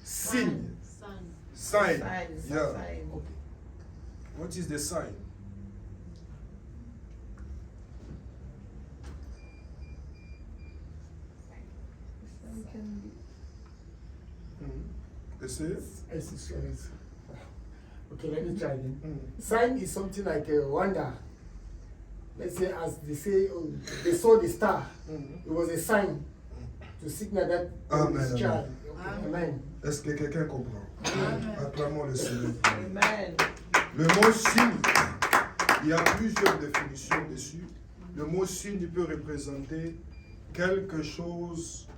sin, sign. Yeah. Okay. What is the sign? Essayez. Okay, let me try again. Mm. Sign is something like a wonder. Let's say, as they say, they saw the star. Mm. It was a sign to signal that Amen, this amen. child. Okay, amen. Est-ce que quelqu'un comprend? Acclamons le Seigneur. Amen. Le mot signe, il y a plusieurs définitions dessus. Le mot signe peut représenter quelque chose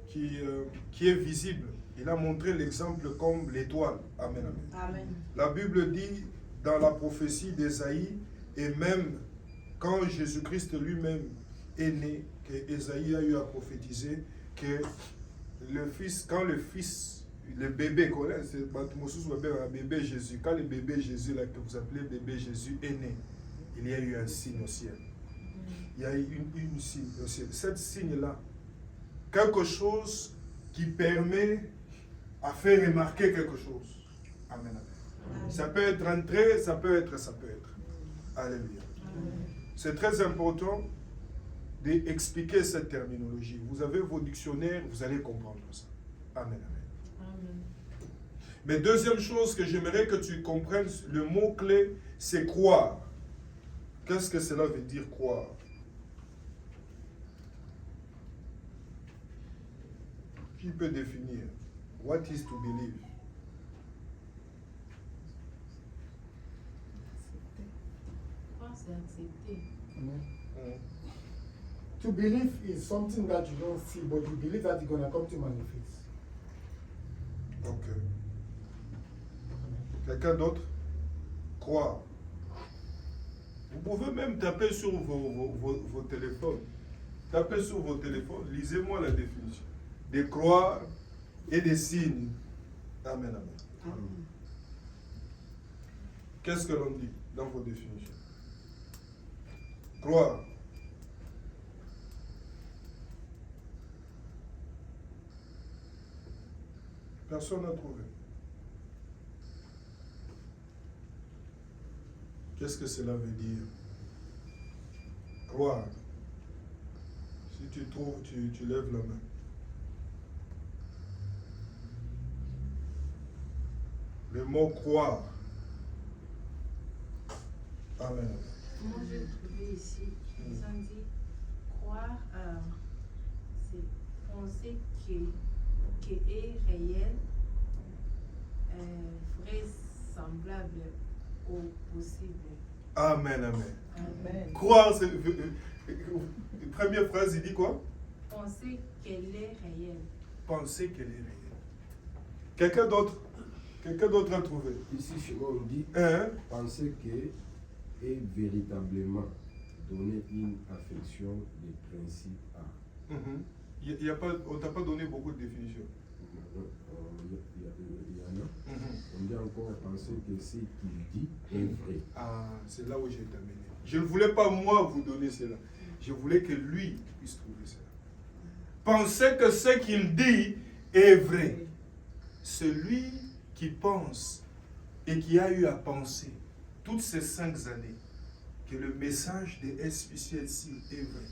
qui est visible. Il a montré l'exemple comme l'étoile. Amen, amen. Amen. La Bible dit dans la prophétie d'Ésaïe, et même quand Jésus-Christ lui-même est né, que Ésaïe a eu à prophétiser que le fils, quand le fils, le bébé, bébé Jésus, quand le bébé Jésus, là, que vous appelez bébé Jésus, est né, il y a eu un signe au ciel. Il y a eu une signe au ciel. Cette signe-là, quelque chose qui permet à faire remarquer quelque chose. Amen, amen. Ça peut être un trait, ça peut être. Alléluia. C'est très important d'expliquer cette terminologie. Vous avez vos dictionnaires, vous allez comprendre ça. Amen, amen. Amen. Mais deuxième chose que j'aimerais que tu comprennes, le mot-clé, c'est croire. Qu'est-ce que cela veut dire croire? Qui peut définir? What is to believe? Croire, c'est accepter. Amen. Mm. To believe is something that you don't see, but you believe that it's going to come to manifest. Ok. Quelqu'un d'autre? Croire. Vous pouvez même taper sur vos téléphones. Tapez sur vos téléphones, lisez-moi la définition. De croire et des signes. Amen, amen. Amen. Qu'est-ce que l'on dit dans vos définitions? Croire. Personne n'a trouvé. Qu'est-ce que cela veut dire? Croire. Si tu trouves, tu lèves la main. Le mot croire. Amen. Moi, j'ai trouvé ici, ils ont dit croire, c'est penser qui est réel, vraisemblable au possible. Amen, amen. Amen. Croire, c'est. Première phrase, il dit quoi? Penser qu'elle est réelle. Penser qu'elle est réelle. Quelqu'un d'autre? Quelqu'un d'autre a trouvé? Ici, chez moi, on dit Hein? penser que est véritablement donner une affection des principes à. Mhm. On ne t'a pas donné beaucoup de définitions. il y en a. On dit encore penser que ce qu'il dit est vrai. Ah, c'est là où j'ai terminé. Je ne voulais pas moi vous donner cela. Je voulais que lui puisse trouver cela. Pensez que ce qu'il dit est vrai. Celui qui pense et qui a eu à penser toutes ces 5 années que le message de SPCLC est vrai,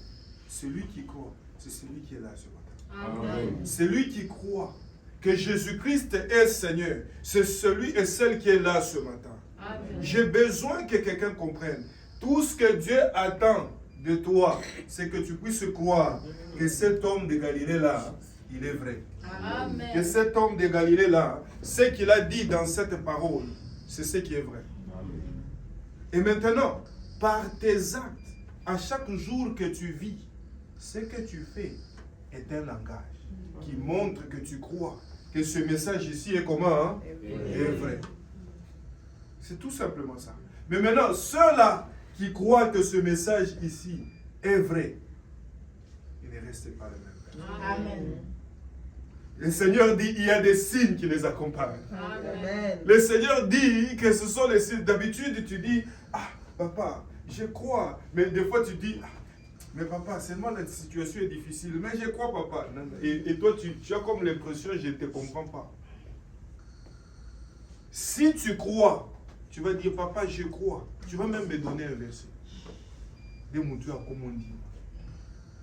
celui qui croit, c'est celui qui est là ce matin. Amen. Celui qui croit que Jésus-Christ est Seigneur, c'est celui et celle qui est là ce matin. Amen. J'ai besoin que quelqu'un comprenne. Tout ce que Dieu attend de toi, c'est que tu puisses croire que cet homme de Galilée là, il est vrai. Amen. Que cet homme de Galilée là, ce qu'il a dit dans cette parole, c'est ce qui est vrai. Et maintenant, par tes actes, à chaque jour que tu vis, ce que tu fais est un langage qui montre que tu crois que ce message ici est comment, hein? Est vrai. C'est tout simplement ça. Mais maintenant, ceux-là qui croient que ce message ici est vrai, il ne reste pas le même. Amen. Le Seigneur dit il y a des signes qui les accompagnent. Amen. Le Seigneur dit que ce sont les signes. D'habitude, tu dis, ah, papa, je crois. Mais des fois, tu dis, ah, mais papa, seulement la situation est difficile. Mais je crois, papa. Non, non. Et toi, tu as comme l'impression, je ne te comprends pas. Si tu crois, tu vas dire, papa, je crois. Tu vas même me donner un verset. Dis-moi, comme on dit.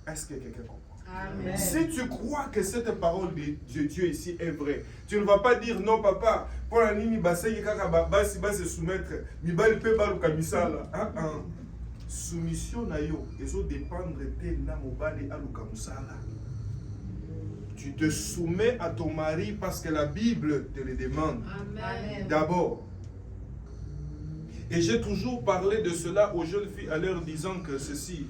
Est-ce que quelqu'un comprend? Amen. Si tu crois que cette parole de Dieu ici est vraie, tu ne vas pas dire non, papa, pour la nini basé kaka basi se soumettre, mi bali pe balu kamisala. Soumission na yo, ezo dépendre te na mobali aluka musala. Tu te soumets à ton mari parce que la Bible te le demande. Amen. D'abord. Et j'ai toujours parlé de cela aux jeunes filles en leur disant que ceci.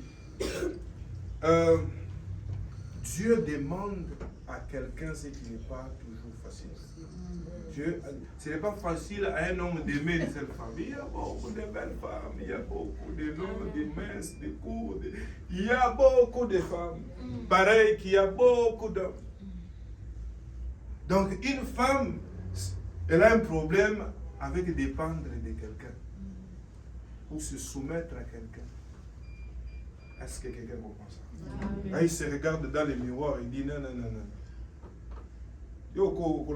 Dieu demande à quelqu'un ce qui n'est pas toujours facile. Dieu, ce n'est pas facile à un homme d'aimer une seule femme. Il y a beaucoup de belles femmes, il y a beaucoup de longs, de minces, de courts. Il y a beaucoup de femmes. Pareil qu'il y a beaucoup d'hommes. Donc une femme, elle a un problème avec dépendre de quelqu'un. Ou se soumettre à quelqu'un. Est-ce que quelqu'un comprend ça? Là, il se regarde dans le miroir et dit non, non, non, non. Yo,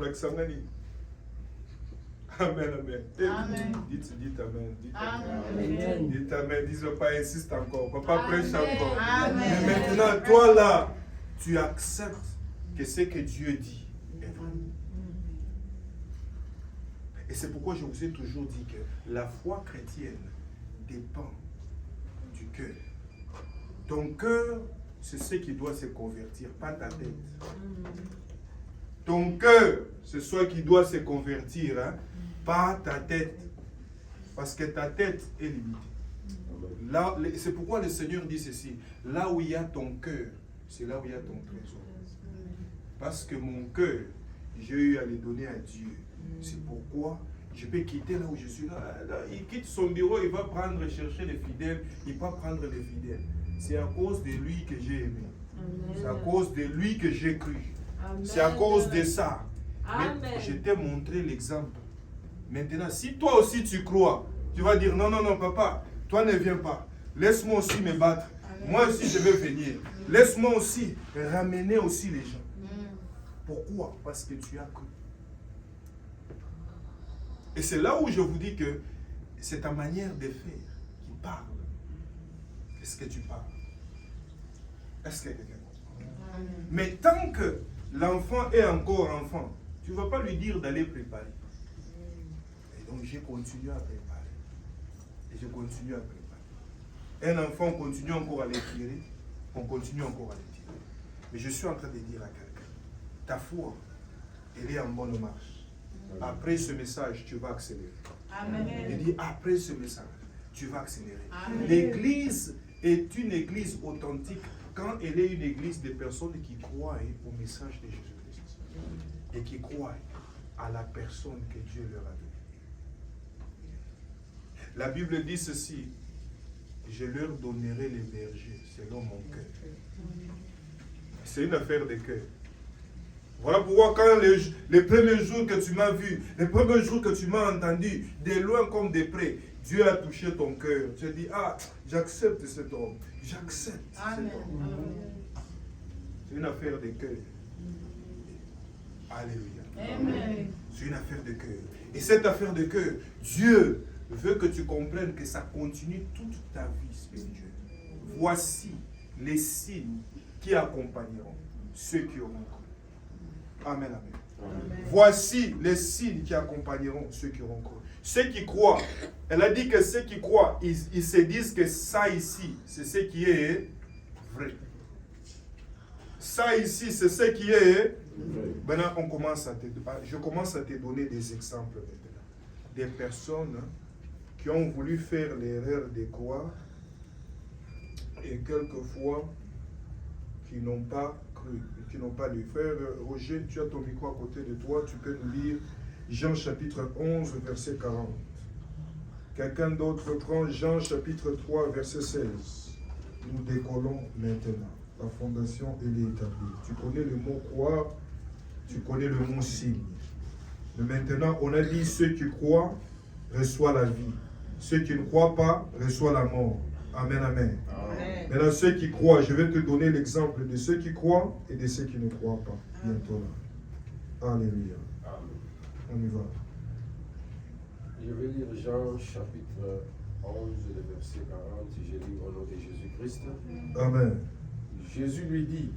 Amen, amen. Amen. Dites amen. Dites Amen. amen. Dites amen. Dites pas, insiste encore. Papa prêche encore. Amen. Mais maintenant, toi là, tu acceptes que ce que Dieu dit est vrai. Et c'est pourquoi je vous ai toujours dit que la foi chrétienne dépend du cœur. Ton cœur, c'est ce qui doit se convertir, pas ta tête. Ton cœur, c'est ce qui doit se convertir, hein, pas ta tête. Parce que ta tête est limitée. Là, c'est pourquoi le Seigneur dit ceci. Là où il y a ton cœur, c'est là où il y a ton trésor. Parce que mon cœur, j'ai eu à le donner à Dieu. C'est pourquoi je peux quitter là où je suis. Là, il quitte son bureau, il va prendre, chercher les fidèles. Il va prendre les fidèles. C'est à cause de lui que j'ai aimé. C'est à cause de lui que j'ai cru. C'est à cause de ça. Amen. Mais je t'ai montré l'exemple. Maintenant, si toi aussi tu crois, tu vas dire non, non, non, papa, toi ne viens pas. Laisse-moi aussi me battre. Amen. Moi aussi je vais venir. Laisse-moi aussi ramener aussi les gens. Pourquoi? Parce que tu as cru. Et c'est là où je vous dis que c'est ta manière de faire qui parle. Est-ce que tu parles? Est-ce que quelqu'un comprend? Mais tant que l'enfant est encore enfant, tu ne vas pas lui dire d'aller préparer. Et donc j'ai continué à préparer. Et je continue à préparer. Un enfant continue encore à l'étirer. On continue encore à l'étirer. Mais je suis en train de dire à quelqu'un, ta foi, elle est en bonne marche. Après ce message, tu vas accélérer. Amen. Il dit, après ce message, tu vas accélérer. Amen. L'église est une église authentique quand elle est une église de personnes qui croient au message de Jésus-Christ et qui croient à la personne que Dieu leur a donnée. La Bible dit ceci, je leur donnerai les bergers selon mon cœur. C'est une affaire de cœur. Voilà pourquoi quand les premiers jours que tu m'as vu, les premiers jours que tu m'as entendu, de loin comme de près, Dieu a touché ton cœur. Tu as dit, ah, j'accepte cet homme. J'accepte cet homme. C'est une affaire de cœur. Alléluia. Amen. C'est une affaire de cœur. Et cette affaire de cœur, Dieu veut que tu comprennes que ça continue toute ta vie spirituelle. Voici les signes qui accompagneront ceux qui auront cru. Amen, amen. Amen. Voici les signes qui accompagneront ceux qui auront cru. Ceux qui croient, elle a dit que ceux qui croient, ils se disent que ça ici, c'est ce qui est vrai. Ça ici, c'est ce qui est. Maintenant, je commence à te donner des exemples maintenant. Des personnes qui ont voulu faire l'erreur de croire et quelquefois qui n'ont pas cru, qui n'ont pas lu. Frère Roger, tu as ton micro à côté de toi, tu peux nous lire Jean chapitre 11, verset 40. Quelqu'un d'autre prend Jean chapitre 3, verset 16. Nous décollons maintenant. La fondation, elle est établie. Tu connais le mot croire, tu connais le mot signe. Mais maintenant, on a dit ceux qui croient reçoivent la vie. Ceux qui ne croient pas reçoivent la mort. Amen, amen. Amen. Maintenant, ceux qui croient, je vais te donner l'exemple de ceux qui croient et de ceux qui ne croient pas. Bientôt là. Alléluia. On y va. Je vais lire Jean chapitre 11, le verset 40. Je lis au nom de Jésus-Christ. Amen. Jésus lui dit,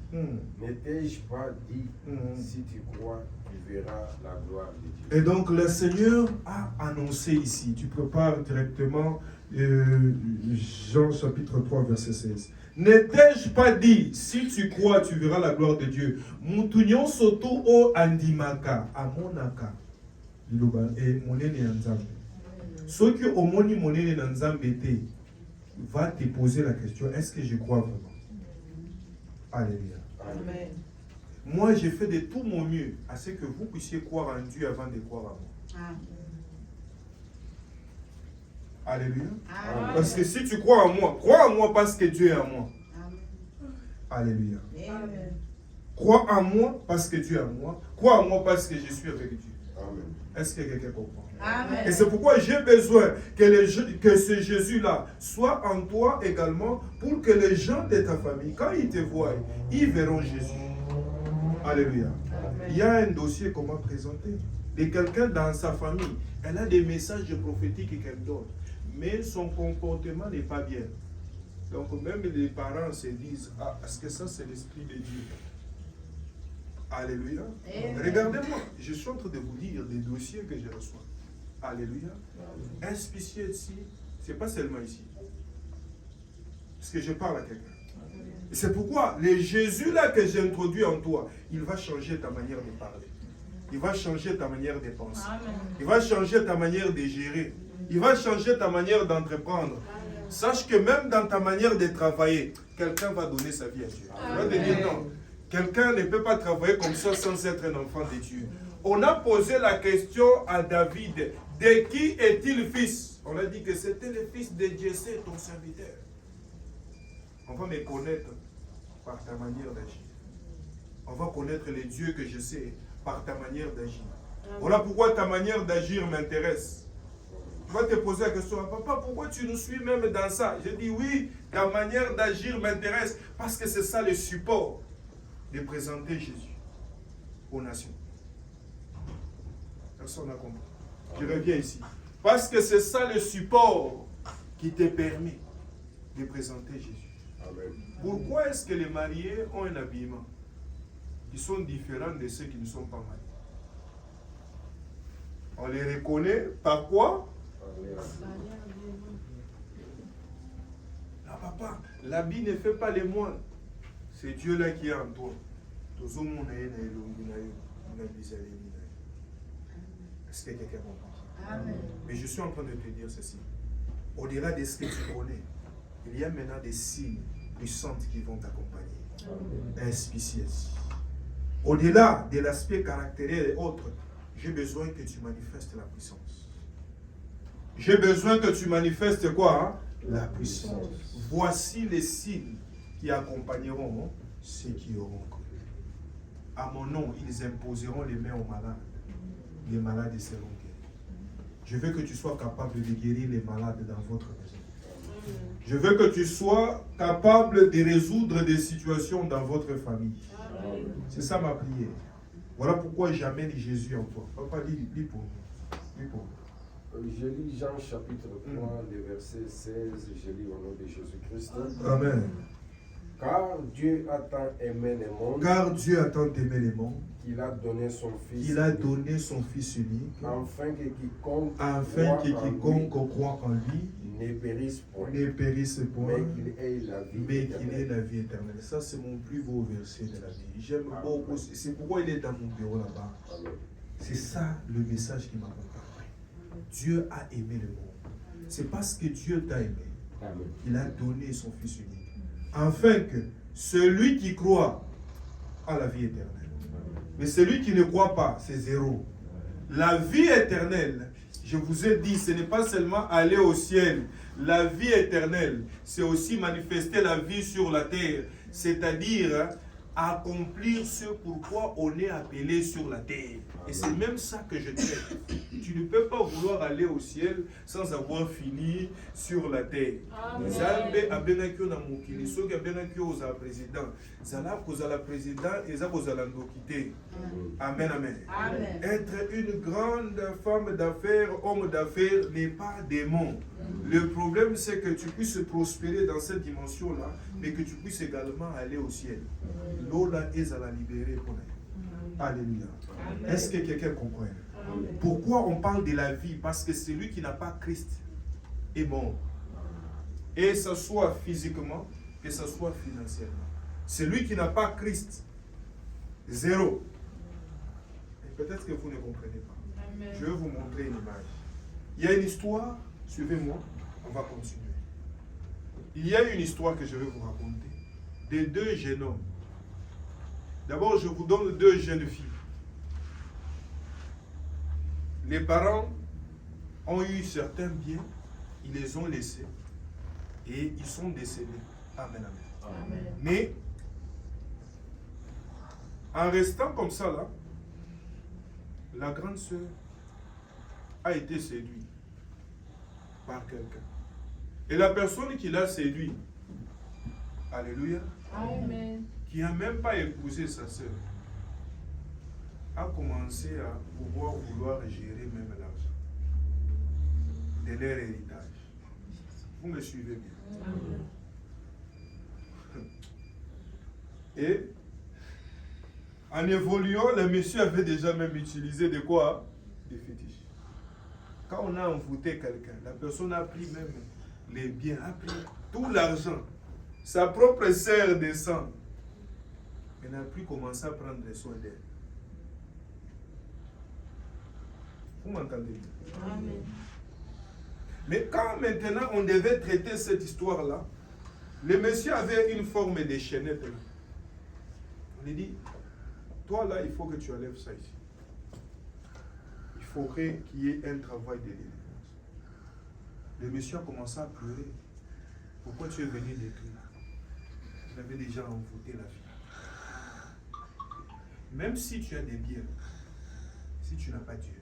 n'étais-je pas dit, si tu crois, tu verras la gloire de Dieu. Et donc le Seigneur a annoncé ici, tu prépares directement Jean chapitre 3 verset 16. N'étais-je pas dit, si tu crois, tu verras la gloire de Dieu. Mutunyon soto o andimaka, amonaka. Et monene nzambe. Ceux qui ont moni monene nzambe va te poser la question, est-ce que je crois vraiment? Alléluia. Amen. Moi, j'ai fait de tout mon mieux à ce que vous puissiez croire en Dieu avant de croire en moi. Alléluia. Amen. Parce que si tu crois en moi parce que Dieu est en moi. Alléluia. Amen. Crois en moi parce que Dieu est en moi. Crois en moi parce que je suis avec Dieu. Amen. Est-ce que quelqu'un comprend? Amen. Et c'est pourquoi j'ai besoin que ce Jésus-là soit en toi également pour que les gens de ta famille, quand ils te voient, ils verront Jésus. Alléluia. Amen. Il y a un dossier qu'on m'a présenté de quelqu'un dans sa famille. Elle a des messages prophétiques qu'elle donne, mais son comportement n'est pas bien. Donc même les parents se disent, ah, est-ce que ça c'est l'Esprit de Dieu? Alléluia. Amen. Regardez-moi, je suis en train de vous dire des dossiers que je reçois. Alléluia. Un spécial ici, c'est pas seulement ici. Parce que je parle à quelqu'un. Et c'est pourquoi le Jésus là que j'ai introduit en toi, il va changer ta manière de parler. Il va changer ta manière de penser. Amen. Il va changer ta manière de gérer. Il va changer ta manière d'entreprendre. Sache que même dans ta manière de travailler, quelqu'un va donner sa vie à Dieu. Il va te dire non. Quelqu'un ne peut pas travailler comme ça sans être un enfant de Dieu. On a posé la question à David, de qui est-il fils? On a dit que c'était le fils de Jessé, ton serviteur. On va me connaître par ta manière d'agir. On va connaître les dieux que je sais par ta manière d'agir. Voilà pourquoi ta manière d'agir m'intéresse. Tu vas te poser la question, papa, pourquoi tu nous suis même dans ça? Je dis oui, ta manière d'agir m'intéresse parce que c'est ça le support de présenter Jésus aux nations. Personne n'a compris. Je reviens ici. Parce que c'est ça le support qui te permet de présenter Jésus. Amen. Pourquoi est-ce que les mariés ont un habillement qui sont différents de ceux qui ne sont pas mariés? On les reconnaît par quoi? Ah papa, l'habit ne fait pas les moines. C'est Dieu là qui est en toi. Est-ce que quelqu'un comprend? Amen. Mais je suis en train de te dire ceci. Au-delà de ce que tu connais, il y a maintenant des signes puissants qui vont t'accompagner. Inspiciés. Au-delà de l'aspect caractériel et autres, j'ai besoin que tu manifestes la puissance. J'ai besoin que tu manifestes quoi? La puissance. Voici les signes qui accompagneront ceux qui auront cru. à mon nom, ils imposeront les mains aux malades. Les malades seront guéris. Je veux que tu sois capable de guérir les malades dans votre maison. Je veux que tu sois capable de résoudre des situations dans votre famille. C'est ça ma prière. Voilà pourquoi j'amène Jésus en toi. Papa, lis pour nous. Lis pour nous. Je lis Jean chapitre 3, le verset 16, je lis au nom de Jésus-Christ. Amen. Car Dieu a tant aimé le monde, Car Dieu a tant aimé le monde, qu'il a donné son Fils, qu'il a donné son Fils unique, afin que quiconque afin que croit en quiconque croit en lui lui ne périsse point, ne périsse point, mais qu'il ait la vie mais qu'il ait éternelle. la vie éternelle. Ça, c'est mon plus beau verset de la vie. J'aime beaucoup. C'est pourquoi il est dans mon bureau là-bas. Amen. C'est ça le message qui m'accompagne. Dieu a aimé le monde. C'est parce que Dieu t'a aimé Amen. qu'il a donné son Fils unique. Afin que celui qui croit a la vie éternelle. Mais celui qui ne croit pas, c'est zéro. La vie éternelle, je vous ai dit, ce n'est pas seulement aller au ciel. La vie éternelle, c'est aussi manifester la vie sur la terre. C'est-à-dire accomplir ce pourquoi on est appelé sur la terre. Et c'est même ça que je traite. Tu ne peux pas vouloir aller au ciel sans avoir fini sur la terre. Nzambe abenaki na mokili soki abenaki ozala président zala kozala président eza kozala ndoki te. Amen, amen. Amen. Être une grande femme d'affaires, homme d'affaires n'est pas démon. Le problème c'est que tu puisses prospérer dans cette dimension-là, mais que tu puisses également aller au ciel. Lola ezala libéré pour elle. Alléluia. Est-ce que quelqu'un comprend? Pourquoi on parle de la vie? Parce que celui qui n'a pas Christ est mort. Et ce soit physiquement, que ce soit financièrement. Celui qui n'a pas Christ, zéro. Et peut-être que vous ne comprenez pas. Amen. Je vais vous montrer une image. Il y a une histoire, suivez-moi, on va continuer. Il y a une histoire que je vais vous raconter de deux jeunes hommes. D'abord, je vous donne deux jeunes filles. Les parents ont eu certains biens, ils les ont laissés et ils sont décédés. Amen, amen. Amen. Mais en restant comme ça là, la grande sœur a été séduite par quelqu'un. Et la personne qui l'a séduit, alléluia, Amen. qui n'a même pas épousé sa sœur, a commencé à vouloir gérer même l'argent de leur héritage. Vous me suivez bien. Et en évoluant, le monsieur avait déjà même utilisé de quoi? Des fétiches. Quand on a envoûté quelqu'un, la personne a pris même les biens, a pris tout l'argent. Sa propre sœur de sang. Elle n'a plus commencé à prendre soin d'elle. Vous m'entendez bien? Amen. Mais quand maintenant on devait traiter cette histoire-là, le monsieur avait une forme de chaînette. On lui dit, toi là, il faut que tu enlèves ça ici. Il faudrait qu'il y ait un travail de délivrance. Le monsieur a commencé à pleurer. Pourquoi tu es venu détruire? Tu avais déjà envoûté la fille. Même si tu as des biens, si tu n'as pas Dieu,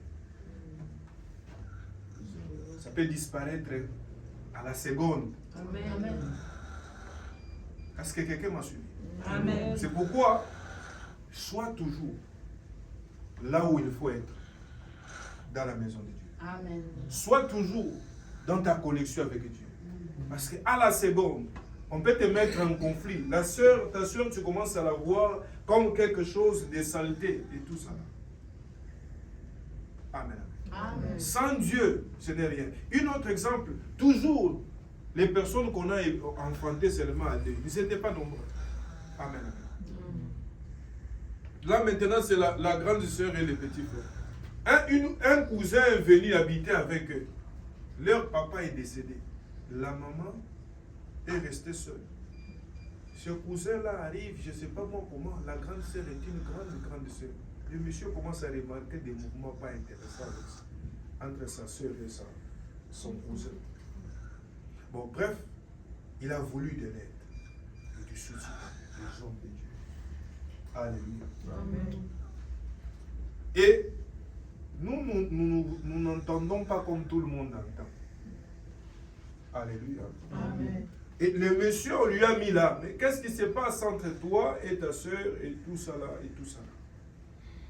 ça peut disparaître à la seconde. Amen. Est-ce que quelqu'un m'a suivi? Amen. C'est pourquoi, sois toujours là où il faut être, dans la maison de Dieu. Amen. Sois toujours dans ta connexion avec Dieu. Parce qu'à la seconde, on peut te mettre en conflit. Ta soeur, tu commences à la voir comme quelque chose de saleté et tout ça. Amen. Amen. Sans Dieu, ce n'est rien. Un autre exemple, toujours les personnes qu'on a enfantées seulement à Dieu, ils n'étaient pas nombreux. Amen. Là maintenant, c'est la grande sœur et les petits frères. Un cousin est venu habiter avec eux. Leur papa est décédé. La maman est restée seule. Ce cousin-là arrive, je ne sais pas moi comment, la grande sœur est une grande sœur. Le monsieur commence à remarquer des mouvements pas intéressants entre sa sœur et son cousin. Bon, bref, il a voulu de l'aide et du soutien des hommes de Dieu. Alléluia. Amen. Et nous n'entendons pas comme tout le monde entend. Alléluia. Amen. Et le monsieur, on lui a mis là. Mais qu'est-ce qui se passe entre toi et ta soeur et tout ça là et tout ça là?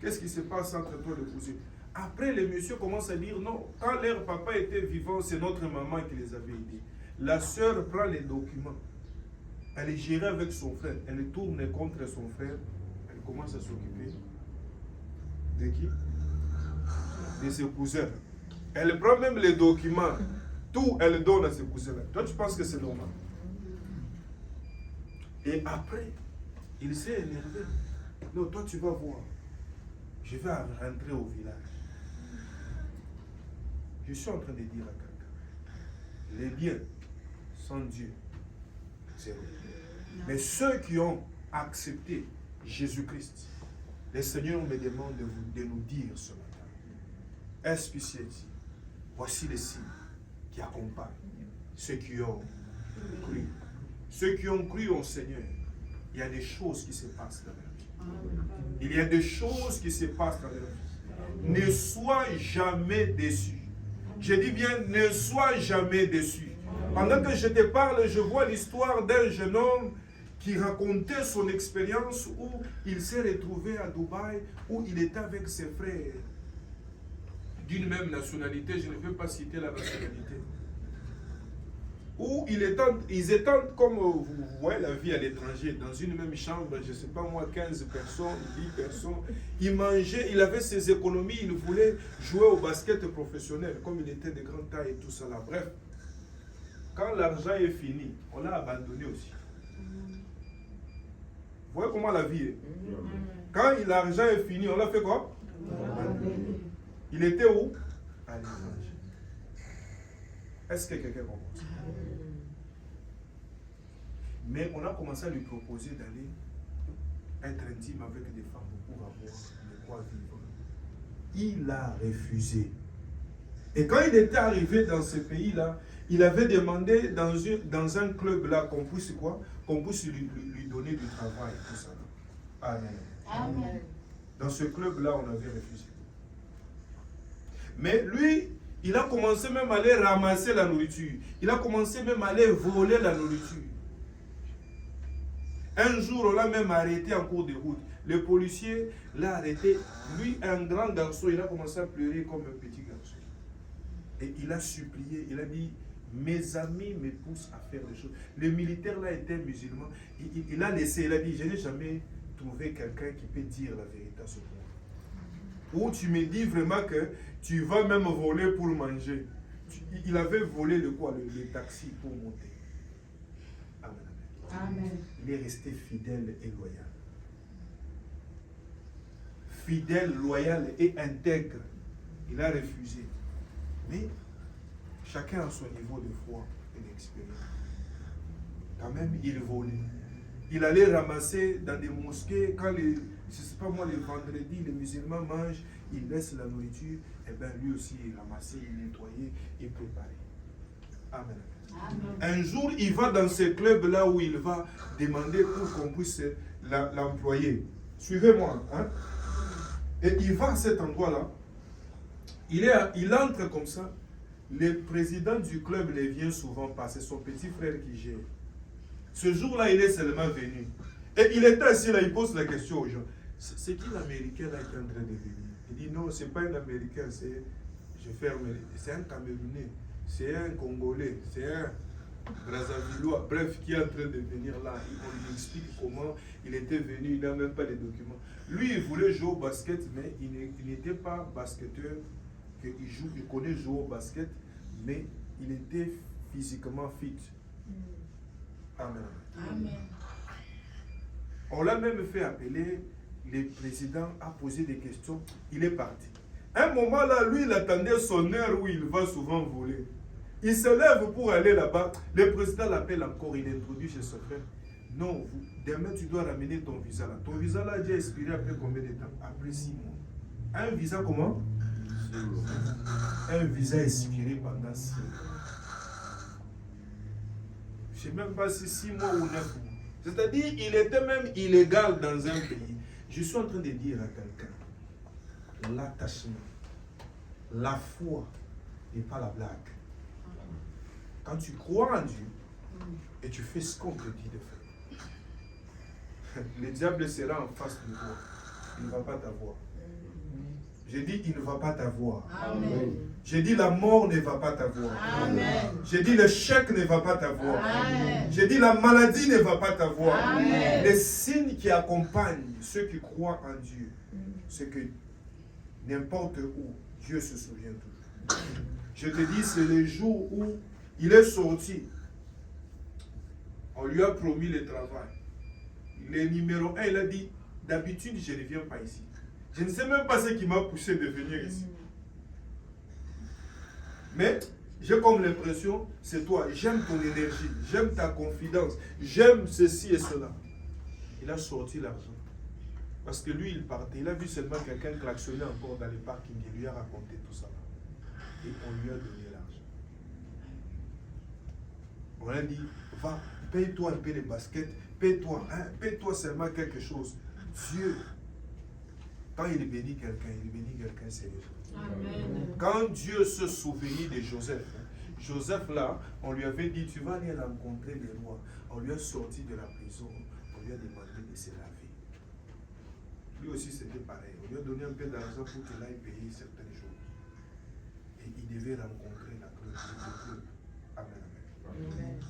Qu'est-ce qui se passe entre toi et le cousin? Après, le monsieur commence à dire non. Quand leur papa était vivant, c'est notre maman qui les avait aidés. La soeur prend les documents. Elle est gérée avec son frère. Elle tourne contre son frère. Elle commence à s'occuper de qui? De ses cousins. Elle prend même les documents. Tout, elle donne à ses cousins-là. Toi, tu penses que c'est normal? Et après, il s'est énervé. Non, toi, tu vas voir. Je vais rentrer au village. Je suis en train de dire à quelqu'un, les biens sans Dieu, c'est vrai. Mais ceux qui ont accepté Jésus-Christ, le Seigneur me demande de nous dire ce matin, est-ce que c'est ici? Voici les signes qui accompagnent ceux qui ont cru. Ceux qui ont cru au Seigneur, il y a des choses qui se passent dans leur vie. Il y a des choses qui se passent dans leur vie. Ne sois jamais déçu. Je dis bien, ne sois jamais déçu. Pendant que je te parle, je vois l'histoire d'un jeune homme qui racontait son expérience où il s'est retrouvé à Dubaï, où il était avec ses frères d'une même nationalité, je ne veux pas citer la nationalité, où ils étaient, comme vous voyez la vie à l'étranger, dans une même chambre, je ne sais pas moi, 15 personnes, 10 personnes, il mangeait, il avait ses économies, il voulait jouer au basket professionnel, comme il était de grande taille et tout ça là. Bref, quand l'argent est fini, on l'a abandonné aussi. Vous voyez comment la vie est? Quand l'argent est fini, on l'a fait quoi? Il était où? À l'étranger. Est-ce que quelqu'un comprend ça? Mais on a commencé à lui proposer d'aller être intime avec des femmes pour avoir de quoi vivre. Il a refusé. Et quand il était arrivé dans ce pays-là, il avait demandé dans un club là qu'on puisse quoi? Qu'on puisse lui donner du travail, tout ça. Amen. Amen. Dans ce club-là, on avait refusé. Mais lui, il a commencé même à aller ramasser la nourriture. Il a commencé même à aller voler la nourriture. Un jour, on l'a même arrêté en cours de route. Le policier l'a arrêté. Lui, un grand garçon, il a commencé à pleurer comme un petit garçon. Et il a supplié, il a dit, mes amis me poussent à faire des choses. Le militaire là était musulman. Il a laissé, il a dit, je n'ai jamais trouvé quelqu'un qui peut dire la vérité à ce point. Où tu me dis vraiment que tu vas même voler pour manger. Il avait volé le quoi? Le taxi pour monter. Amen. Amen. Il est resté fidèle et loyal. Fidèle, loyal et intègre. Il a refusé. Mais chacun a son niveau de foi et d'expérience. Quand même, il volait. Il allait ramasser dans des mosquées, quand je ne sais pas moi, les vendredis, les musulmans mangent, ils laissent la nourriture, et bien lui aussi, il ramassait, il nettoyait, il préparait. Amen. Amen. Un jour, il va dans ce club-là où il va demander pour qu'on puisse l'employer. Suivez-moi. Hein? Et il va à cet endroit-là. Il entre comme ça. Le président du club ne vient souvent pas. C'est son petit frère qui gère. Ce jour-là, il est seulement venu. Et il était assis là, il pose la question aux gens. C'est qui l'Américain là qui est en train de venir? Il dit non, ce n'est pas un Américain, c'est un Camerounais, c'est un Congolais, c'est un Brazzavillois, bref, qui est en train de venir là. On lui explique comment il était venu, il n'a même pas les documents. Lui, il voulait jouer au basket, mais il n'était pas basketteur. Il connaît jouer au basket, mais il était physiquement fit. Amen. Amen. On l'a même fait appeler, le président a posé des questions, il est parti. Un moment là, lui, il attendait son heure où il va souvent voler. Il se lève pour aller là-bas, le président l'appelle encore, il introduit chez son frère. Non, demain tu dois ramener ton visa là. Ton visa là a déjà expiré après combien de temps? Après 6 mois. Un visa comment? Un visa expiré pendant 6 mois. Je ne sais même pas si 6 mois ou 9 mois. C'est-à-dire qu'il était même illégal dans un pays. Je suis en train de dire à quelqu'un, l'attachement, la foi n'est pas la blague. Quand tu crois en Dieu et tu fais ce qu'on te dit de faire, le diable sera en face de toi. Il ne va pas t'avoir. J'ai dit, il ne va pas t'avoir. Amen. J'ai dit, la mort ne va pas t'avoir. Amen. J'ai dit, l'échec ne va pas t'avoir. Amen. J'ai dit, la maladie ne va pas t'avoir. Amen. Les signes qui accompagnent ceux qui croient en Dieu, c'est que n'importe où, Dieu se souvient toujours. Je te dis, c'est le jour où il est sorti. On lui a promis le travail. Le numéro 1, il a dit, d'habitude, je ne viens pas ici. Je ne sais même pas ce qui m'a poussé de venir ici. Mais j'ai comme l'impression, c'est toi, j'aime ton énergie, j'aime ta confidence, j'aime ceci et cela. Il a sorti l'argent. Parce que lui, il partait. Il a vu seulement quelqu'un klaxonner encore dans les parkings. Il lui a raconté tout ça. Et on lui a donné l'argent. On lui a dit, va, paye-toi un peu les baskets, paye-toi, hein, paye-toi seulement quelque chose. Dieu, quand il bénit quelqu'un sérieux. Amen. Quand Dieu se souvenait de Joseph, Joseph là, on lui avait dit, tu vas aller rencontrer les rois. On lui a sorti de la prison, on lui a demandé de se laver. Lui aussi c'était pareil, on lui a donné un peu d'argent pour qu'il aille payer certaines choses. Et il devait rencontrer la gloire de Dieu. Amen, amen.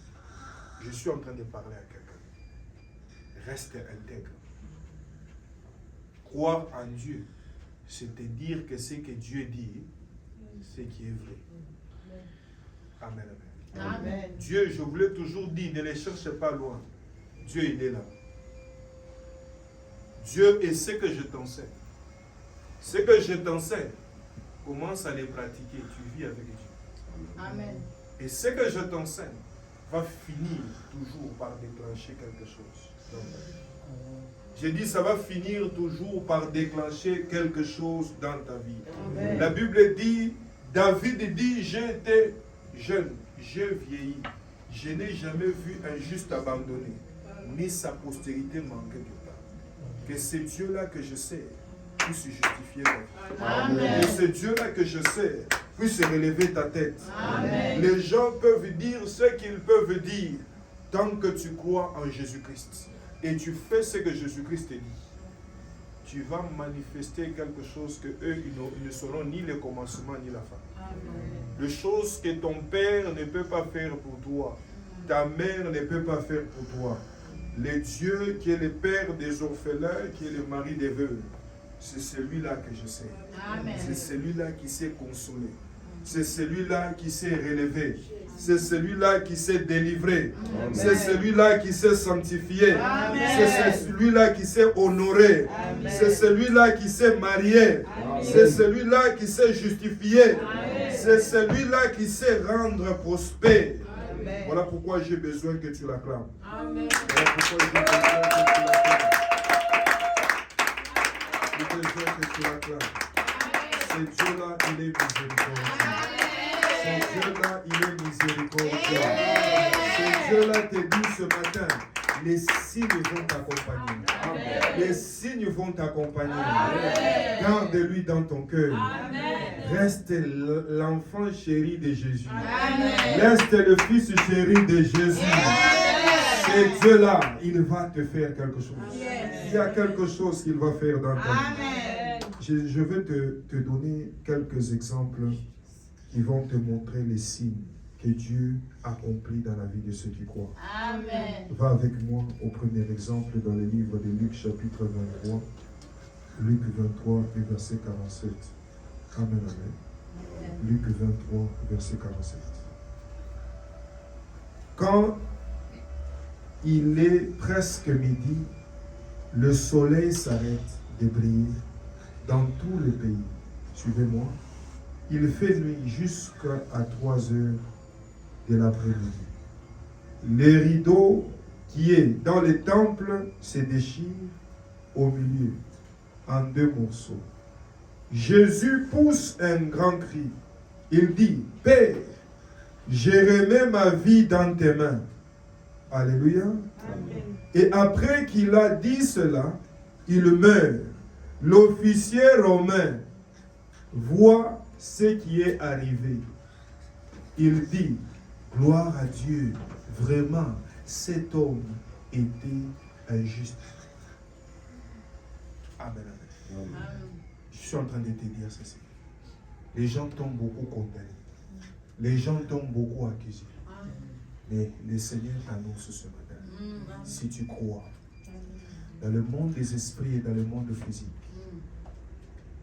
Je suis en train de parler à quelqu'un. Reste intègre. Croire en Dieu, c'est te dire que ce que Dieu dit, c'est qui est vrai. Amen, amen. Amen. Dieu, je voulais toujours dire, ne les cherche pas loin. Dieu, il est là. Dieu est ce que je t'enseigne. Ce que je t'enseigne, commence à les pratiquer. Tu vis avec Dieu. Amen. Et ce que je t'enseigne va finir toujours par déclencher quelque chose dans ta vie. J'ai dit, ça va finir toujours par déclencher quelque chose dans ta vie. Amen. La Bible dit, David dit, j'étais jeune, j'ai vieilli. Je n'ai jamais vu un juste abandonné, ni sa postérité manquer de part. Que c'est Dieu-là que je sais puisse justifier ta vie. Amen. Que c'est Dieu-là que je sais puisse relever ta tête. Amen. Les gens peuvent dire ce qu'ils peuvent dire tant que tu crois en Jésus-Christ. Et tu fais ce que Jésus-Christ te dit. Tu vas manifester quelque chose que eux ils ne sauront ni le commencement ni la fin. Amen. Les choses que ton père ne peut pas faire pour toi, ta mère ne peut pas faire pour toi. Le Dieu qui est le père des orphelins, qui est le mari des veuves, c'est celui-là que je sais. Amen. C'est celui-là qui sait consoler. C'est celui-là qui sait relever. C'est celui-là qui sait délivrer. Amen. C'est celui-là qui sait sanctifier. Amen. C'est celui-là qui sait honorer. Amen. C'est celui-là qui sait marier. C'est celui-là qui sait justifier. C'est celui-là qui sait rendre prospère. Amen. Voilà pourquoi j'ai besoin que tu l'acclames. Amen. Voilà pourquoi j'ai besoin que tu l'acclames. J'ai besoin que tu l'acclames. C'est Dieu-là, il est miséricordieux. C'est Dieu-là, il est miséricordieux. C'est Dieu-là te dit ce matin, les signes vont t'accompagner. Les signes vont t'accompagner. Garde-lui dans ton cœur. Reste l'enfant chéri de Jésus. Reste le fils chéri de Jésus. C'est Dieu-là, il va te faire quelque chose. Il y a quelque chose qu'il va faire dans ta vie. Je vais te donner quelques exemples qui vont te montrer les signes que Dieu accomplit dans la vie de ceux qui croient. Amen. Va avec moi au premier exemple dans le livre de Luc chapitre 23. Luc 23 et verset 47. Amen, amen. Luc 23, verset 47. Quand il est presque midi, le soleil s'arrête de briller dans tout le pays. Suivez-moi. Il fait nuit jusqu'à 3 heures de l'après-midi. Les rideaux qui est dans les temples se déchirent au milieu en 2 morceaux. Jésus pousse un grand cri. Il dit, Père, je remets ma vie dans tes mains. Alléluia. Amen. Et après qu'il a dit cela, il meurt. L'officier romain voit ce qui est arrivé. Il dit, gloire à Dieu, vraiment, cet homme était injuste. Amen. Amen. Je suis en train de te dire ceci. Les gens t'ont beaucoup condamné. Les gens t'ont beaucoup accusé. Mais le Seigneur t'annonce ce matin. Si tu crois, dans le monde des esprits et dans le monde physique,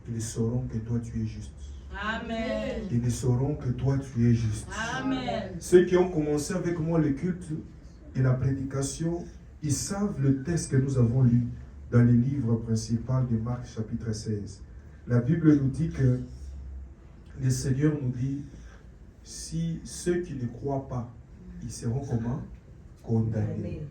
ils sauront que toi tu es juste. Amen. Ils sauront que toi tu es juste. Amen. Ceux qui ont commencé avec moi le culte et la prédication, ils savent le texte que nous avons lu dans le livre principal de Marc chapitre 16. La Bible nous dit que le Seigneur nous dit, si ceux qui ne croient pas, ils seront comment? Condamnés.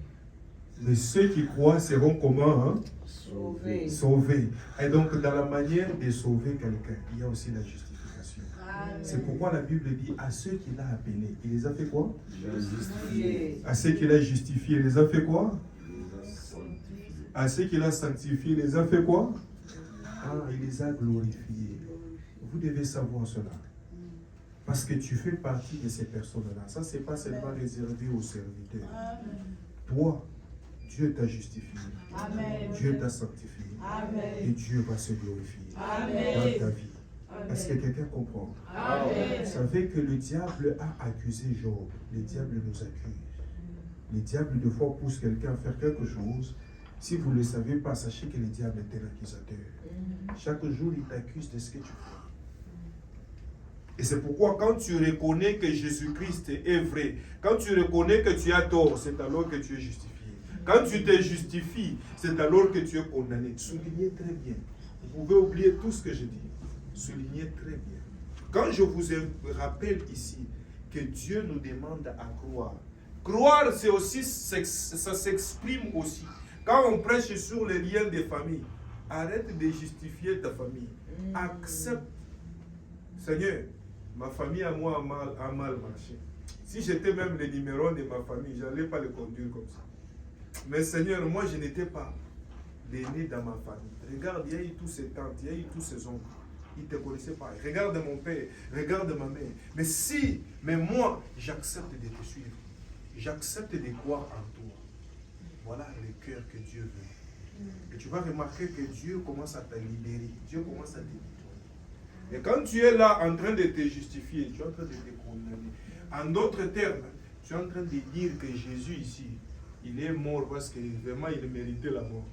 Mais ceux qui croient seront comment? Sauvés. Sauvés. Et donc dans la manière de sauver quelqu'un, il y a aussi la justification. Amen. C'est pourquoi la Bible dit, à ceux qu'il a appelés, il les a fait quoi? Justifiés. À ceux qu'il a justifiés, il les a fait quoi? À ceux qu'il a sanctifiés, il les a fait quoi? Ah, il les a glorifiés. Vous devez savoir cela. Parce que tu fais partie de ces personnes-là. Ça, ce n'est pas seulement réservé aux serviteurs. Toi, Dieu t'a justifié. Amen. Dieu t'a sanctifié. Amen. Et Dieu va se glorifier Amen. dans ta vie. Est-ce que quelqu'un comprend? Amen. Vous savez que le diable a accusé Job. Le diable nous accuse. Le diable, de fois, pousse quelqu'un à faire quelque chose. Si vous ne le savez pas, sachez que le diable est un accusateur. Chaque jour, il t'accuse de ce que tu fais. Et c'est pourquoi quand tu reconnais que Jésus-Christ est vrai, quand tu reconnais que tu as tort, c'est alors que tu es justifié. Quand tu te justifies, c'est alors que tu es condamné. Soulignez très bien. Vous pouvez oublier tout ce que je dis. Soulignez très bien. Quand je vous rappelle ici que Dieu nous demande à croire. Croire, c'est aussi, ça s'exprime aussi. Quand on prêche sur les liens des familles, arrête de justifier ta famille. Accepte. Seigneur, ma famille à moi a mal marché. Si j'étais même le numéro de ma famille, je n'allais pas le conduire comme ça. Mais Seigneur, moi je n'étais pas l'aîné dans ma famille. Regarde, il y a eu tous ses tantes, il y a eu tous ses oncles. Ils ne te connaissaient pas. Regarde mon père, regarde ma mère. Mais moi, j'accepte de te suivre. J'accepte de croire en toi. Voilà le cœur que Dieu veut. Et tu vas remarquer que Dieu commence à te libérer. Dieu commence à te libérer. Et quand tu es là en train de te justifier, tu es en train de te condamner. En d'autres termes, tu es en train de dire que Jésus ici, il est mort parce que vraiment il méritait la mort.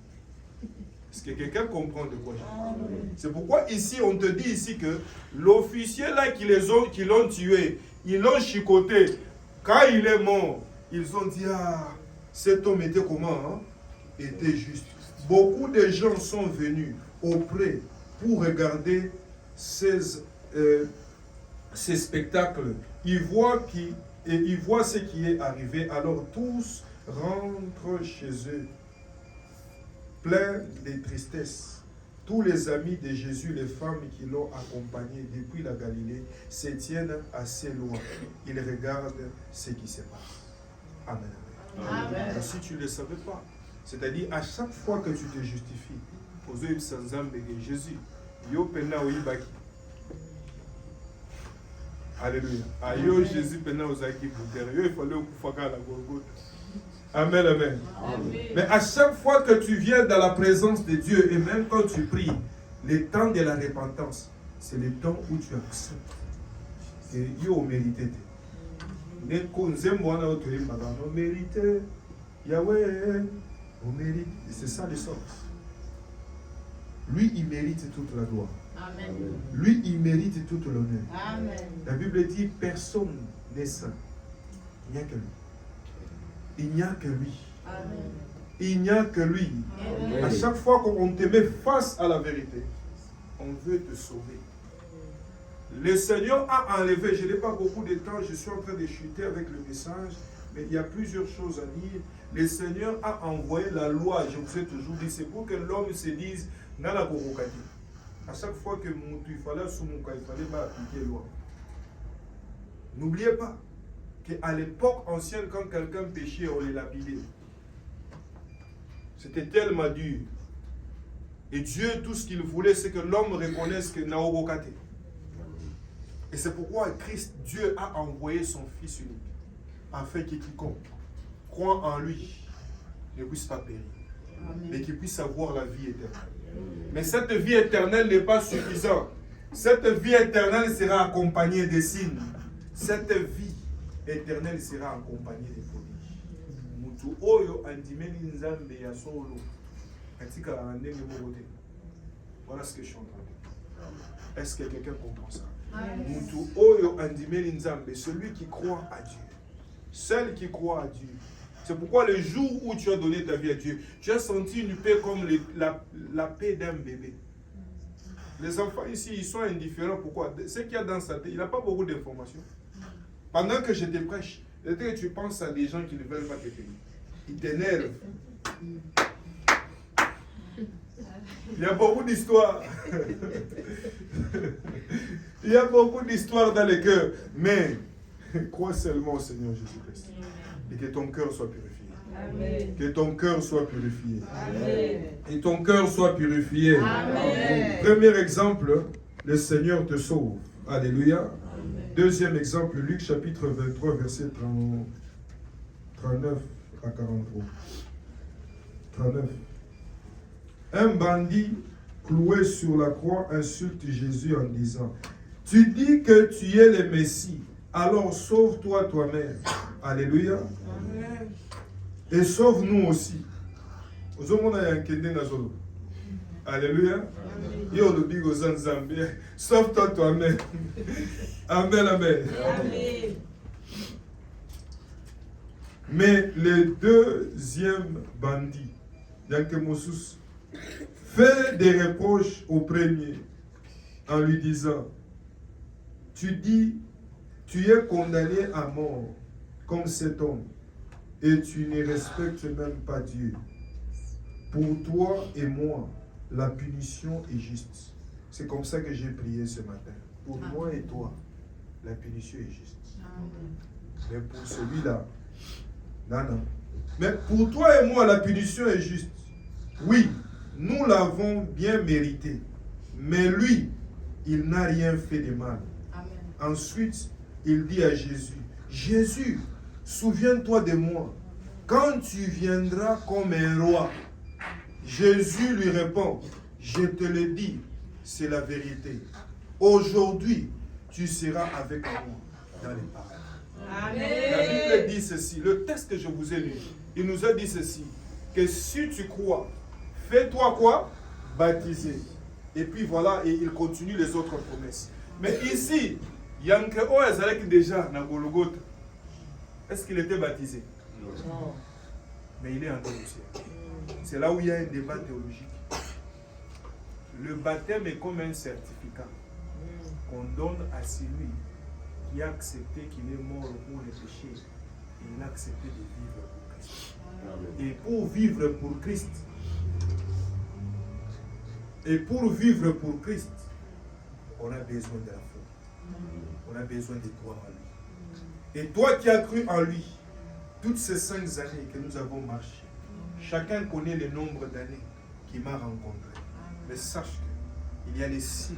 Est-ce que quelqu'un comprend de quoi je parle? C'est pourquoi ici, on te dit ici que l'officier là qui l'ont tué, ils l'ont chicoté. Quand il est mort, ils ont dit, ah, cet homme était comment? Hein? Était juste. Beaucoup de gens sont venus auprès pour regarder ces spectacles. Ils voient ce qui est arrivé. Alors tous rentrent chez eux, pleins de tristesse. Tous les amis de Jésus, les femmes qui l'ont accompagné depuis la Galilée, se tiennent assez loin. Ils regardent ce qui se passe. Amen. Amen. Et si tu ne le savais pas, c'est-à-dire à chaque fois que tu te justifies, Jésus, yo pena oibaki. Alléluia. Ayo Jésus pena ozaki bouter. Yo il fallait okufaka la Golgotha. Amen, amen. Amen. Mais à chaque fois que tu viens dans la présence de Dieu, et même quand tu pries, le temps de la repentance, c'est le temps où tu acceptes que yo mérité. On mérite. Yahweh, on mérite. C'est ça le sens. Lui, il mérite toute la gloire. Amen. Lui, il mérite toute l'honneur. Amen. La Bible dit, personne n'est saint. Il n'y a que lui. Il n'y a que lui. Amen. Il n'y a que lui. Amen. À chaque fois qu'on te met face à la vérité, on veut te sauver. Le Seigneur a enlevé, je n'ai pas beaucoup de temps, je suis en train de chuter avec le message, mais il y a plusieurs choses à dire. Le Seigneur a envoyé la loi, je vous ai toujours dit, c'est pour que l'homme se dise, Nala Korokati. À chaque fois que il fallait appliquer la loi. N'oubliez pas qu'à l'époque ancienne, quand quelqu'un péchait, on les lapidait. C'était tellement dur. Et Dieu, tout ce qu'il voulait, c'est que l'homme reconnaisse que Naogokate. Et c'est pourquoi Christ, Dieu a envoyé son Fils unique, afin que quiconque croit en lui ne puisse pas périr, mais qu'il puisse avoir la vie éternelle. Mais cette vie éternelle n'est pas suffisante. Cette vie éternelle sera accompagnée des signes. Cette vie éternelle sera accompagnée des prodiges. Mutu oyo andimeli nzambe ya solo. Katika ndenge mokote. Voilà ce que je suis en train de dire. Est-ce que quelqu'un comprend ça? Mutu oyo andimeli nzambe, celui qui croit à Dieu. Celle qui croit à Dieu. C'est pourquoi le jour où tu as donné ta vie à Dieu, tu as senti une paix comme la paix d'un bébé. Les enfants ici, ils sont indifférents. Pourquoi? Ce qu'il y a dans sa tête, il n'a pas beaucoup d'informations. Pendant que je te prêche, dès que tu penses à des gens qui ne veulent pas te payer, ils t'énervent. Il y a beaucoup d'histoires. Il y a beaucoup d'histoires dans le cœur. Mais crois seulement au Seigneur Jésus-Christ. Et que ton cœur soit purifié. Amen. Que ton cœur soit purifié. Amen. Et ton cœur soit purifié. Amen. Premier exemple, le Seigneur te sauve. Alléluia. Deuxième exemple, Luc chapitre 23, verset 39 à 43. 39. Un bandit cloué sur la croix insulte Jésus en disant: tu dis que tu es le Messie, alors sauve-toi toi-même. Alléluia. Amen. Et sauve-nous aussi. Alléluia. Sauve-toi toi-même. Amen, amen. Amen. Mais le deuxième bandit, Yankemosus, fait des reproches au premier en lui disant: tu dis, tu es condamné à mort comme cet homme et tu ne respectes même pas Dieu. Pour toi et moi, la punition est juste. C'est comme ça que j'ai prié ce matin. Pour moi et toi, la punition est juste. Mais pour celui-là, non. Mais pour toi et moi, la punition est juste. Oui, nous l'avons bien mérité. Mais lui, il n'a rien fait de mal. Amen. Ensuite, il dit à Jésus: Jésus, souviens-toi de moi quand tu viendras comme un roi. Jésus lui répond: je te le dis, c'est la vérité. Aujourd'hui, tu seras avec moi dans les paradis. La Bible dit ceci, le texte que je vous ai lu, il nous a dit ceci, que si tu crois, fais-toi quoi? Baptiser. Et puis voilà, et il continue les autres promesses. Mais ici, Yanke Oazalek déjà na Golgotha. Est-ce qu'il était baptisé? Non. Mais il est entré au ciel. C'est là où il y a un débat théologique. Le baptême est comme un certificat qu'on donne à celui qui a accepté qu'il est mort pour les péchés et il a accepté de vivre pour Christ. Et pour vivre pour Christ, on a besoin de la foi. On a besoin de croire en lui. Et toi qui as cru en lui, toutes ces 5 années que nous avons marché, chacun connaît le nombre d'années qu'il m'a rencontré. Mais sache qu'il y a des signes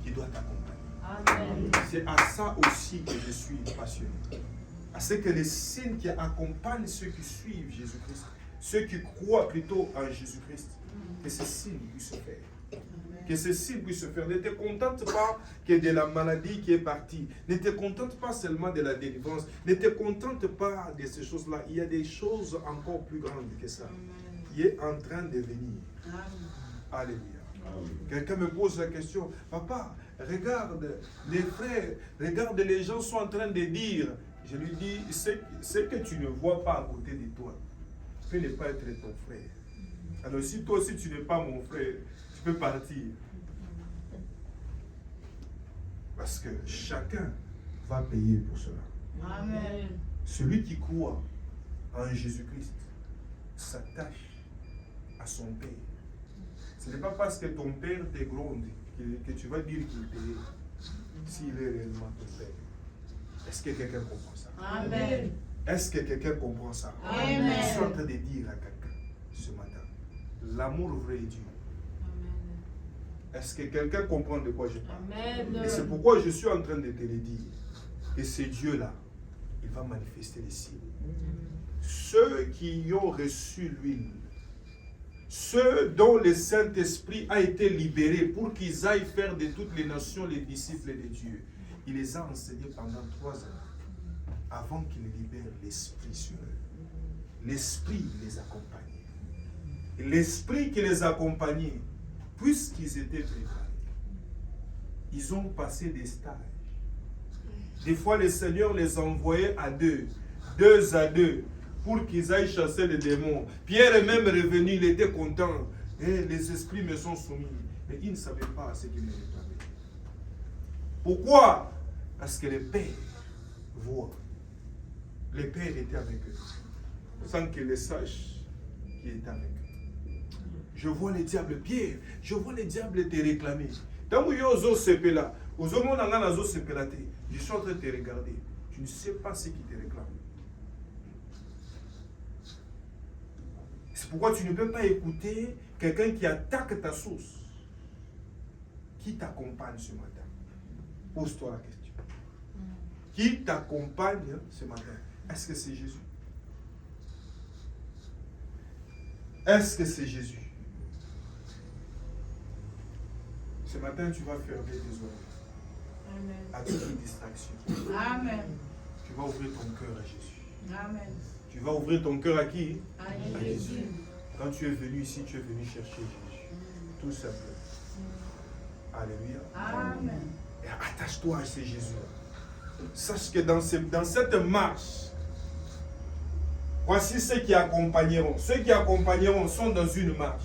qui doivent t'accompagner. C'est à ça aussi que je suis passionné. À ce que les signes qui accompagnent ceux qui suivent Jésus-Christ, ceux qui croient plutôt en Jésus-Christ, que ces signes puissent se faire. Que ces signes puissent se faire. Ne te contente pas que de la maladie qui est partie. Ne te contente pas seulement de la délivrance. Ne te contente pas de ces choses-là. Il y a des choses encore plus grandes que ça qui est en train de venir. Alléluia. Quelqu'un me pose la question: papa, regarde les frères, regarde les gens sont en train de dire. Je lui dis: ce que tu ne vois pas à côté de toi peut ne pas être ton frère. Alors si toi aussi tu n'es pas mon frère, tu peux partir. Parce que chacun va payer pour cela. Amen. Celui qui croit en Jésus-Christ s'attache à son Père. Ce n'est pas parce que ton Père te gronde que tu vas dire qu'il t'aime s'il est réellement ton Père. Est-ce que quelqu'un comprend ça? Amen. Est-ce que quelqu'un comprend ça? Amen. Je suis en train de dire à quelqu'un ce matin, l'amour vrai de Dieu Est-ce que quelqu'un comprend de quoi je parle? Amen. Et c'est pourquoi je suis en train de te le dire. Et ce Dieu-là, il va manifester les signes. Ceux qui ont reçu l'huile, ceux dont le Saint-Esprit a été libéré pour qu'ils aillent faire de toutes les nations les disciples de Dieu, il les a enseignés pendant 3 ans avant qu'il libère l'Esprit sur eux. L'Esprit les accompagnait. Et l'Esprit qui les accompagnait, puisqu'ils étaient préparés, ils ont passé des stages. Des fois, le Seigneur les envoyait à deux à deux, pour qu'ils aillent chasser les démons. Pierre est même revenu, il était content. Et les esprits me sont soumis. Mais il ne savait pas ce qu'il me réclamait. Pourquoi? Parce que le Père voit. Le Père était avec eux. Sans qu'ils le sachent qu'il est avec eux. Je vois le diable, Pierre, je vois le diable te réclamer. Tant que je suis là, je suis en train de te regarder. Tu ne sais pas ce qui te réclame. C'est pourquoi tu ne peux pas écouter quelqu'un qui attaque ta source. Qui t'accompagne ce matin? Pose-toi la question. Qui t'accompagne ce matin? Est-ce que c'est Jésus? Est-ce que c'est Jésus? Ce matin, tu vas fermer tes oreilles à toute distraction. Amen. Tu vas ouvrir ton cœur à Jésus. Amen. Tu vas ouvrir ton cœur à qui? À À Jésus. Jésus. Quand tu es venu ici, tu es venu chercher Jésus. Tout simplement. Alléluia. Amen. Et attache-toi à ce Jésus-là. Sache que dans cette marche, voici ceux qui accompagneront. Ceux qui accompagneront sont dans une marche.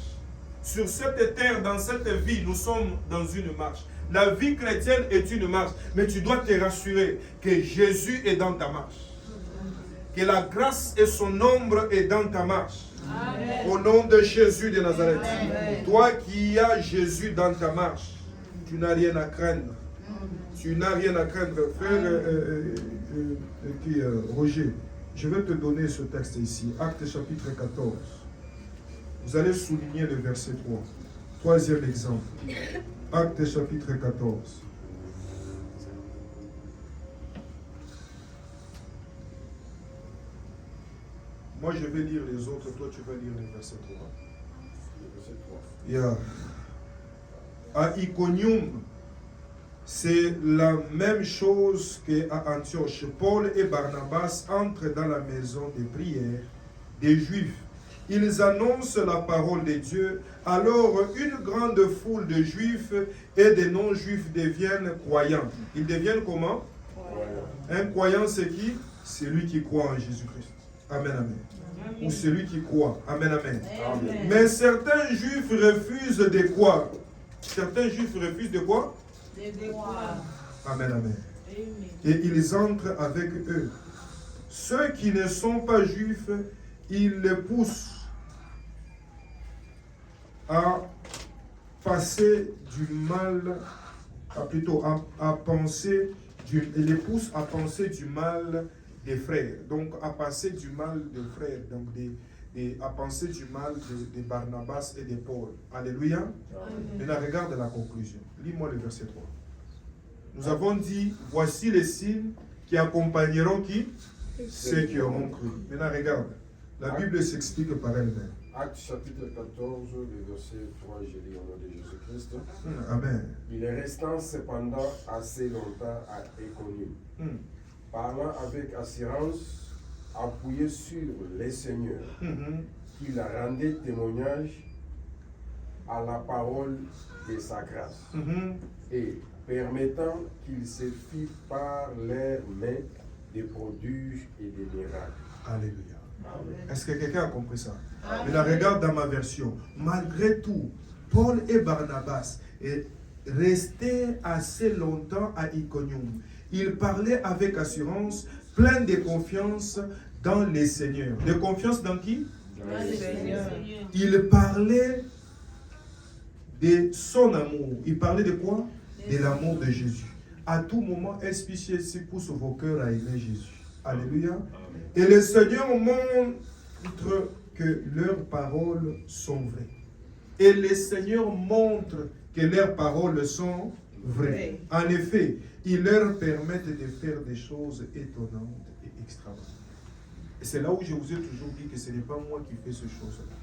Sur cette terre, dans cette vie, nous sommes dans une marche. La vie chrétienne est une marche. Mais tu dois te rassurer que Jésus est dans ta marche. Que la grâce et son ombre est dans ta marche. Amen. Au nom de Jésus de Nazareth. Amen. Toi qui as Jésus dans ta marche, tu n'as rien à craindre. Tu n'as rien à craindre. Frère Roger, je vais te donner ce texte ici. Actes chapitre 14. Vous allez souligner le verset 3. Troisième exemple. Actes chapitre 14. Moi, je vais lire les autres. Toi, tu vas lire le verset 3. Le verset 3. Yeah. À Iconium, c'est la même chose qu'à Antioche. Paul et Barnabas entrent dans la maison de prière des Juifs. Ils annoncent la parole de Dieu. Alors, une grande foule de Juifs et de non-Juifs deviennent croyants. Ils deviennent comment? Un croyant, c'est qui? C'est lui qui croit en Jésus-Christ. Amen, amen. Ou celui qui croit. Amen, amen. Amen. Mais certains Juifs refusent de quoi? Certains Juifs refusent de quoi? Des devoirs. Amen, amen. Amen. Et ils entrent avec eux. Ceux qui ne sont pas juifs, ils les poussent à passer du mal, à penser, ils les poussent à penser du mal des frères. Donc à passer du mal des frères, donc à penser du mal de Barnabas et de Paul. Alléluia. Maintenant regarde la conclusion. Lis-moi le verset 3. Nous avons dit, voici les signes qui accompagneront qui? Ceux qui auront cru. Maintenant regarde. La Bible s'explique par elle-même. Acte chapitre 14, le verset 3, je lis au nom de Jésus-Christ. Amen. Il est restant cependant assez longtemps à Iconium, parlant avec assurance, appuyé sur les seigneurs, qu'il rendait témoignage à la parole de sa grâce, et permettant qu'il se fît par leurs mains des prodiges et des miracles. Alléluia. Amen. Est-ce que quelqu'un a compris ça? Amen. Mais la regarde dans ma version. Malgré tout, Paul et Barnabas restaient assez longtemps à Iconium. Ils parlaient avec assurance, pleins de confiance dans les seigneurs. De confiance dans qui? Dans le Seigneur. Ils parlaient de son amour. Ils parlaient de quoi? De l'amour de Jésus. À tout moment, SPCC pousse vos cœurs à aimer Jésus. Alléluia. Et le Seigneur montre que leurs paroles sont vraies. Et le Seigneur montre que leurs paroles sont vraies. En effet, ils leur permettent de faire des choses étonnantes et extravagantes. Et c'est là où je vous ai toujours dit que ce n'est pas moi qui fais ces choses-là.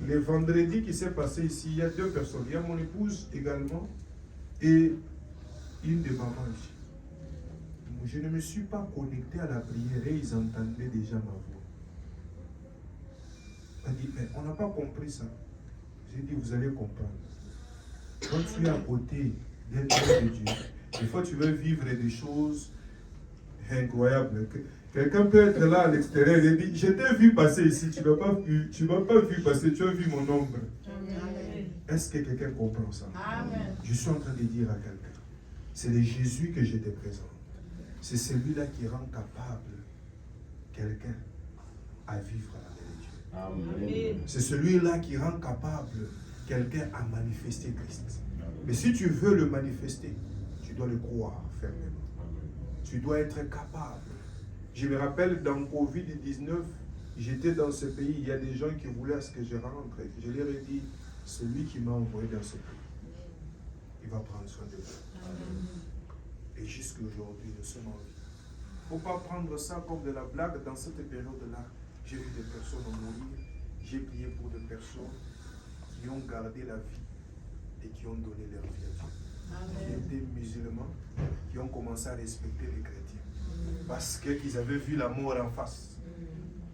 Le vendredi qui s'est passé ici, il y a 2 personnes. Il y a mon épouse également et une de maman ici. Je ne me suis pas connecté à la prière et ils entendaient déjà ma voix. Elle dit, mais on n'a pas compris ça. J'ai dit, vous allez comprendre. Quand tu es à côté d'un homme de Dieu, des fois tu veux vivre des choses incroyables. Quelqu'un peut être là à l'extérieur et dire, je t'ai vu passer ici, tu ne m'as pas vu passer, tu as vu mon ombre. Est-ce que quelqu'un comprend ça? Amen. Je suis en train de dire à quelqu'un, c'est le Jésus que je te présente. C'est celui-là qui rend capable quelqu'un à vivre la vérité. Amen. C'est celui-là qui rend capable quelqu'un à manifester Christ. Mais si tu veux le manifester, tu dois le croire fermement. Tu dois être capable. Je me rappelle dans Covid-19, j'étais dans ce pays, il y a des gens qui voulaient à ce que je rentre. Je leur ai dit, celui qui m'a envoyé dans ce pays, il va prendre soin de vous. Et jusqu'à aujourd'hui, nous sommes en vie. Il ne faut pas prendre ça comme de la blague. Dans cette période-là, j'ai vu des personnes mourir. J'ai prié pour des personnes qui ont gardé la vie et qui ont donné leur vie à Dieu. Qui étaient musulmans, qui ont commencé à respecter les chrétiens. Parce qu'ils avaient vu la mort en face.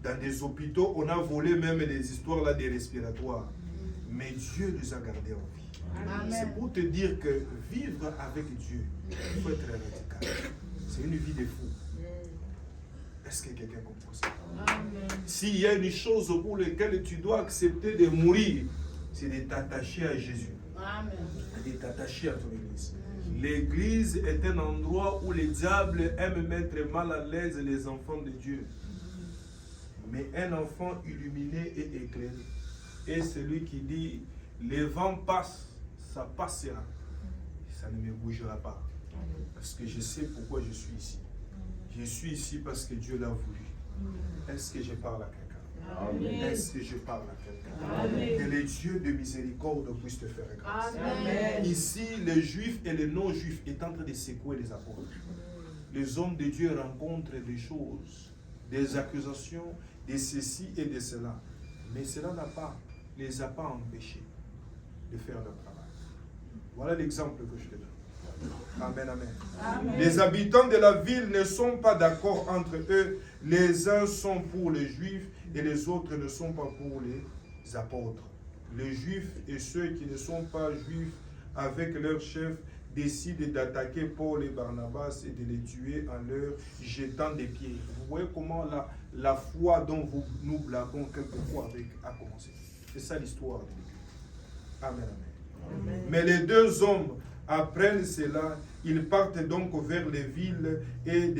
Dans des hôpitaux, on a volé même des histoires là des respiratoires. Mais Dieu les a gardés en vie. C'est pour te dire que vivre avec Dieu, il faut être radical. C'est une vie de fou. Est-ce que quelqu'un comprend ça? S'il y a une chose pour laquelle tu dois accepter de mourir, c'est de t'attacher à Jésus. De t'attacher à ton église. L'église est un endroit où les diables aiment mettre mal à l'aise les enfants de Dieu. Mais un enfant illuminé et éclairé est celui qui dit, les vents passent, ça passera. Ça ne me bougera pas. Parce que je sais pourquoi je suis ici. Je suis ici parce que Dieu l'a voulu. Est-ce que je parle à quelqu'un? Est-ce que je parle à quelqu'un? Que le Dieu de miséricorde puisse te faire grâce. Amen. Ici, les juifs et les non-juifs sont en train de secouer les apôtres. Les hommes de Dieu rencontrent des choses, des accusations, de ceci et de cela. Mais cela ne les a pas empêchés de faire leur travail. Voilà l'exemple que je te donne. Amen, amen. Amen. Les habitants de la ville ne sont pas d'accord entre eux. Les uns sont pour les juifs et les autres ne sont pas pour les apôtres. Les juifs et ceux qui ne sont pas juifs avec leur chef décident d'attaquer Paul et Barnabas et de les tuer en leur jetant des pieds. Vous voyez comment la foi dont nous blaguons quelquefois avec a commencé. C'est ça l'histoire de l'Église. Amen, amen. Amen. Mais les 2 hommes apprennent cela, ils partent donc vers les villes et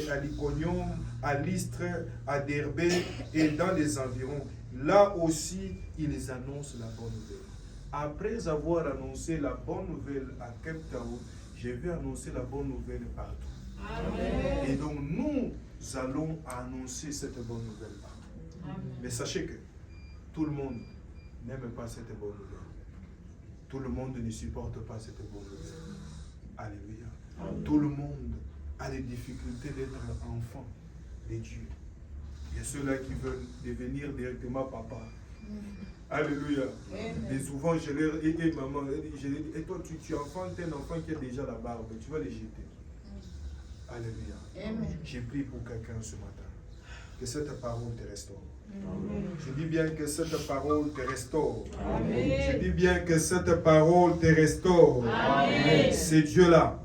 à l'Iconium, à Lystre, à Derbe et dans les environs. Là aussi, ils annoncent la bonne nouvelle. Après avoir annoncé la bonne nouvelle à Cape Town, je vais annoncer la bonne nouvelle partout. Amen. Et donc nous allons annoncer cette bonne nouvelle partout. Amen. Mais sachez que tout le monde n'aime pas cette bonne nouvelle. Tout le monde ne supporte pas cette bonne nouvelle. Alléluia. Tout le monde a les difficultés d'être enfant de Dieu. Il y a ceux-là qui veulent devenir directement papa. Alléluia. Et souvent, je leur ai dit, maman, et toi, tu enfantes un enfant qui a déjà la barbe, tu vas les jeter. Alléluia. Amen. J'ai prié pour quelqu'un ce matin. Que cette parole te restaure. Je dis bien que cette parole te restaure. Amen. Je dis bien que cette parole te restaure. Amen. Ce Dieu-là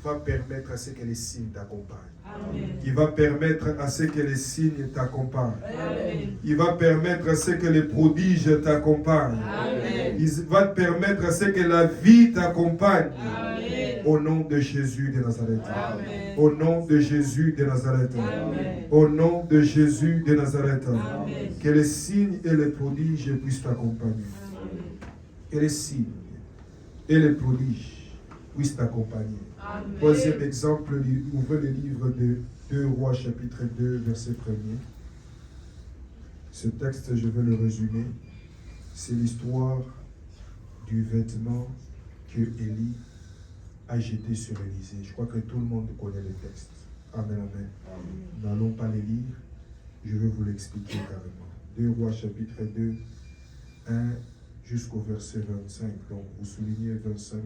va permettre à ce que les signes t'accompagnent. Amen. Il va permettre à ce que les signes t'accompagnent. Amen. Il va permettre à ce que les prodiges t'accompagnent. Amen. Il va permettre à ce que la vie t'accompagne. Amen. Au nom de Jésus de Nazareth. Amen. Au nom de Jésus de Nazareth. Amen. Au nom de Jésus de Nazareth. Amen. Que les signes et les prodiges puissent t'accompagner. Que les signes et les prodiges puissent t'accompagner. Amen. Troisième exemple, ouvrez le livre de 2 Rois chapitre 2 verset 1er. Ce texte, je vais le résumer. C'est l'histoire du vêtement que Élie a jeté sur Élisée. Je crois que tout le monde connaît le texte. Amen, amen. Nous n'allons pas les lire. Je vais vous l'expliquer carrément. 2 Rois chapitre 2, 1 jusqu'au verset 25. Donc vous soulignez 25,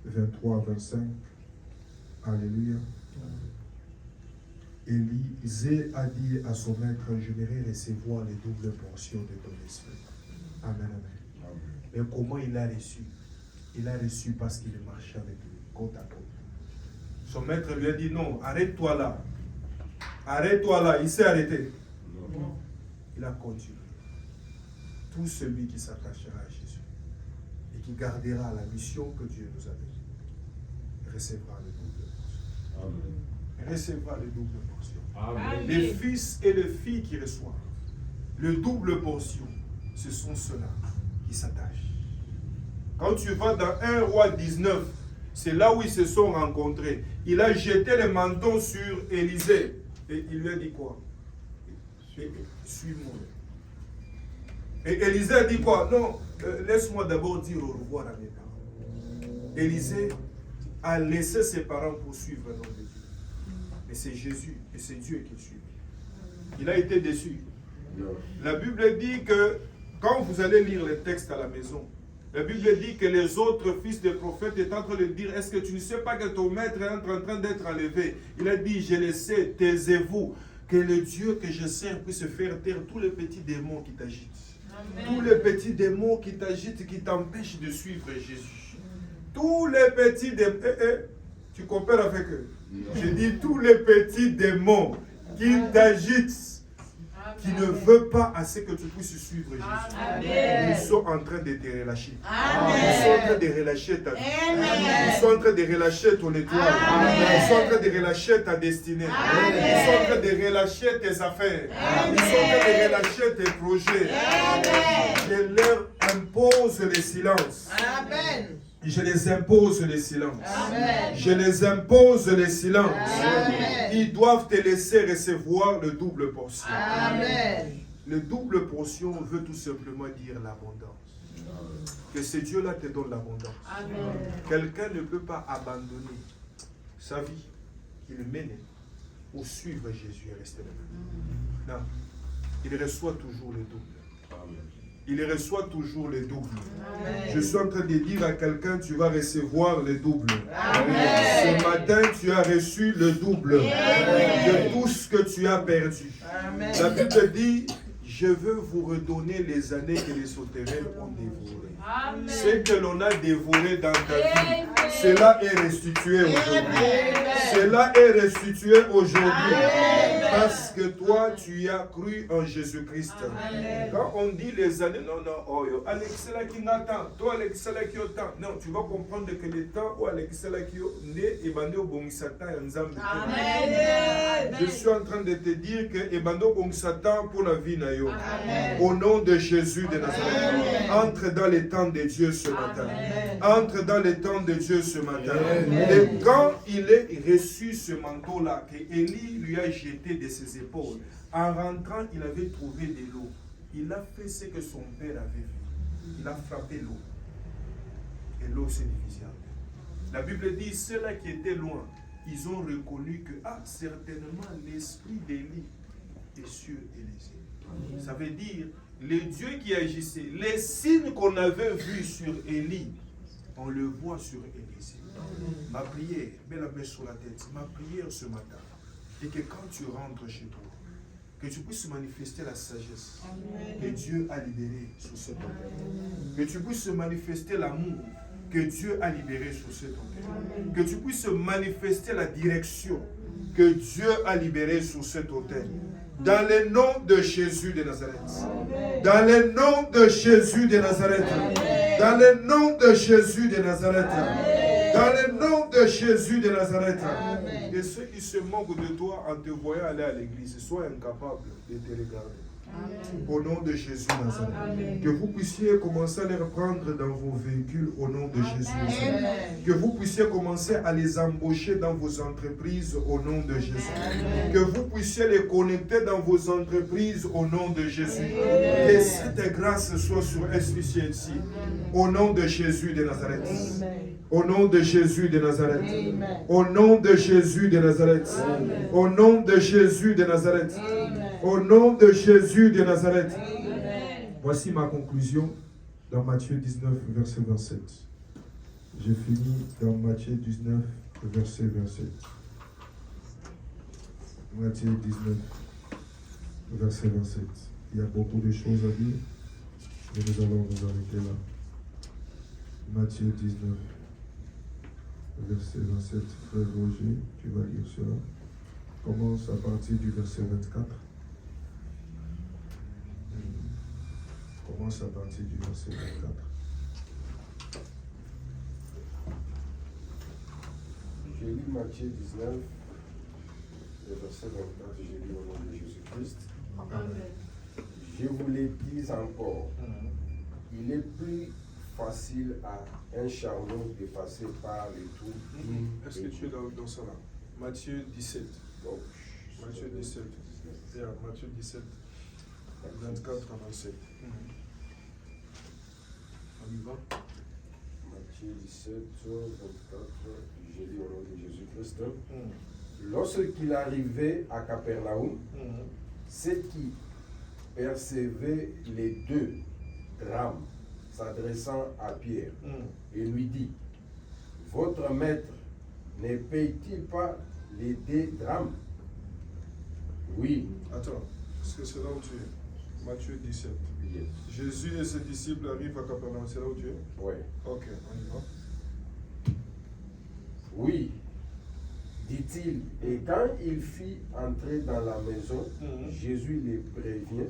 23, 25. Alléluia. Élisée a dit à son maître, j'aimerais recevoir les doubles portions de ton esprit. Amen, amen. Mais comment il a reçu? Il a reçu parce qu'il marchait avec lui, côte à côte. Son maître lui a dit, non, arrête-toi là. Arrête-toi là. Il s'est arrêté. Il a continué. Tout celui qui s'attachera à Jésus et qui gardera la mission que Dieu nous a donnée recevra le double portion. Amen. Recevra le double portion. Amen. Les fils et les filles qui reçoivent le double portion, ce sont ceux-là qui s'attachent. Quand tu vas dans 1 Roi 19, c'est là où ils se sont rencontrés. Il a jeté le manteau sur Élisée. Et il lui a dit quoi? Suis-moi. Et Élisée a dit quoi? Non, laisse-moi d'abord dire au revoir à mes parents. Élisée a laissé ses parents pour suivre l'homme de Dieu. Mais c'est Jésus et c'est Dieu qui suit. Il a été déçu. La Bible dit que quand vous allez lire les textes à la maison, la Bible dit que les autres fils des prophètes étaient en train de dire, est-ce que tu ne sais pas que ton maître est en train d'être enlevé? Il a dit, je le sais, taisez-vous, que le Dieu que je sers puisse faire taire tous les petits démons qui t'agitent. Amen. Tous les petits démons qui t'agitent, qui t'empêchent de suivre Jésus. Tous les petits démons, tu compares avec eux. Je dis tous les petits démons qui t'agitent, qui ne veulent pas assez que tu puisses suivre Jésus. Amen. Ils sont en train de te relâcher. Amen. Ils sont en train de relâcher ta vie. Amen. Ils sont en train de relâcher ton étoile. Amen. Ils sont en train de relâcher ta destinée. Amen. Ils sont en train de relâcher tes affaires. Amen. Ils sont en train de relâcher tes projets. Amen. Je leur impose le silence. Amen. Je les impose le silence. Amen. Je les impose le silence. Amen. Ils doivent te laisser recevoir le double portion. Amen. Le double portion veut tout simplement dire l'abondance. Que ce Dieu-là te donne l'abondance. Quelqu'un ne peut pas abandonner sa vie qu'il mène pour suivre Jésus et rester là. Non. Il reçoit toujours le double. Amen. Il reçoit toujours le double. Amen. Je suis en train de dire à quelqu'un, tu vas recevoir le double. Amen. Ce matin, tu as reçu le double. Amen. De tout ce que tu as perdu. Amen. La Bible dit, je veux vous redonner les années que les sauterelles ont dévorées. Amen. Ce que l'on a dévoré dans ta vie, cela est restitué aujourd'hui. Cela est restitué aujourd'hui. Parce que toi, tu as cru en Jésus-Christ. Quand on dit les années, non, oh, Alexela qui n'attend, toi Alexela qui attend. Non, tu vas comprendre que le temps où Alexela qui est et bandé au bon Satan et ensemble. Je suis en train de te dire que et bandé au bon Satan pour la vie naïo. Au nom de Jésus de Nazareth. Entre dans les temps de Dieu ce matin. Entre dans les temps de Dieu ce matin. Et quand il est reçu ce manteau-là, que Élie lui a jeté de ses épaules, en rentrant, il avait trouvé de l'eau. Il a fait ce que son père avait fait. Il a frappé l'eau. Et l'eau s'est divisée en deux. La Bible dit, ceux-là qui étaient loin, ils ont reconnu que, certainement, l'esprit d'Élie est sur Élisée. Ça veut dire, le Dieu qui agissait, les signes qu'on avait vus sur Élie, on le voit sur Élisée. Ma prière, mets la main sur la tête, ma prière ce matin, et que quand tu rentres chez toi, que tu puisses manifester la sagesse que Dieu a libérée sur cet autel. Que tu puisses manifester l'amour que Dieu a libéré sur cet autel. Que tu puisses manifester la direction que Dieu a libérée sur cet autel. Dans le nom de Jésus de Nazareth. Dans le nom de Jésus de Nazareth. Dans le nom de Jésus de Nazareth. Dans le nom de Jésus de Nazareth. Et ceux qui se moquent de toi en te voyant aller à l'église, soient incapables de te regarder. Au nom de Jésus Nazareth. Amen. Que vous puissiez commencer à les reprendre dans vos véhicules au nom de Jésus Nazareth. Amen. Que vous puissiez commencer à les embaucher dans vos entreprises au nom de Jésus. Que vous puissiez les connecter dans vos entreprises au nom de Jésus. Que cette grâce soit sur SPCNC. Au nom de Jésus de Nazareth. Au nom de Jésus de Nazareth. Au nom de Jésus de Nazareth. Au nom de Jésus de Nazareth. Au nom de Jésus de Nazareth. Voici ma conclusion dans Matthieu 19, verset 27. J'ai fini dans Matthieu 19, verset 27. Matthieu 19, verset 27. Il y a beaucoup de choses à dire, mais nous allons nous arrêter là. Matthieu 19, verset 27. Frère Roger, tu vas lire cela. Commence à partir du verset 24. Commence à partir du verset 24. J'ai lu Matthieu 19, le verset 24, j'ai lu au nom de Jésus-Christ. Je vous l'ai dit encore, il est plus facile à un charbon de passer par les trous. Est-ce que tu es dans cela? Matthieu 17. Donc, Matthieu 17. Yeah, Matthieu 17. 24 à 27. On y va? Matthieu 17, 24, j'ai lu au nom de Jésus-Christ. Lorsqu'il arrivait à Capernaum, ceux qui percevaient les 2 drachmes s'adressant à Pierre et lui dit, votre maître ne paye-t-il pas les 2 drachmes? Oui. Attends, est-ce que c'est là où tu es? Matthieu 17. Yes. Jésus et ses disciples arrivent à Capernaum, c'est là où tu es? Oui. Ok, on y va. Oui, dit-il. Et quand il fit entrer dans la maison, Jésus les prévient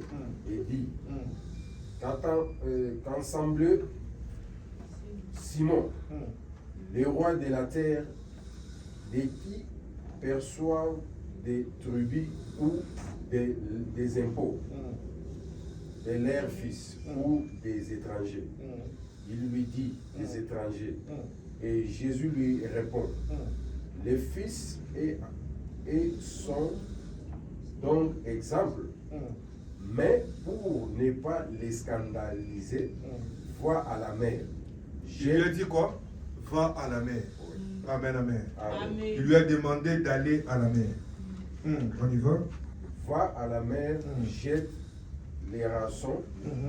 et dit, qu'ensemble, Simon, le roi de la terre, de qui perçoivent des tribus ou des impôts, de leurs fils ou des étrangers. Il lui dit, des étrangers. Et Jésus lui répond, les fils et sont donc exemples, mais pour ne pas les scandaliser, va à la mer. Il lui a dit quoi? Va à la mer. Amen, amen. Amen. Il lui a demandé d'aller à la mer. On y va? Va à la mer, jette les raçons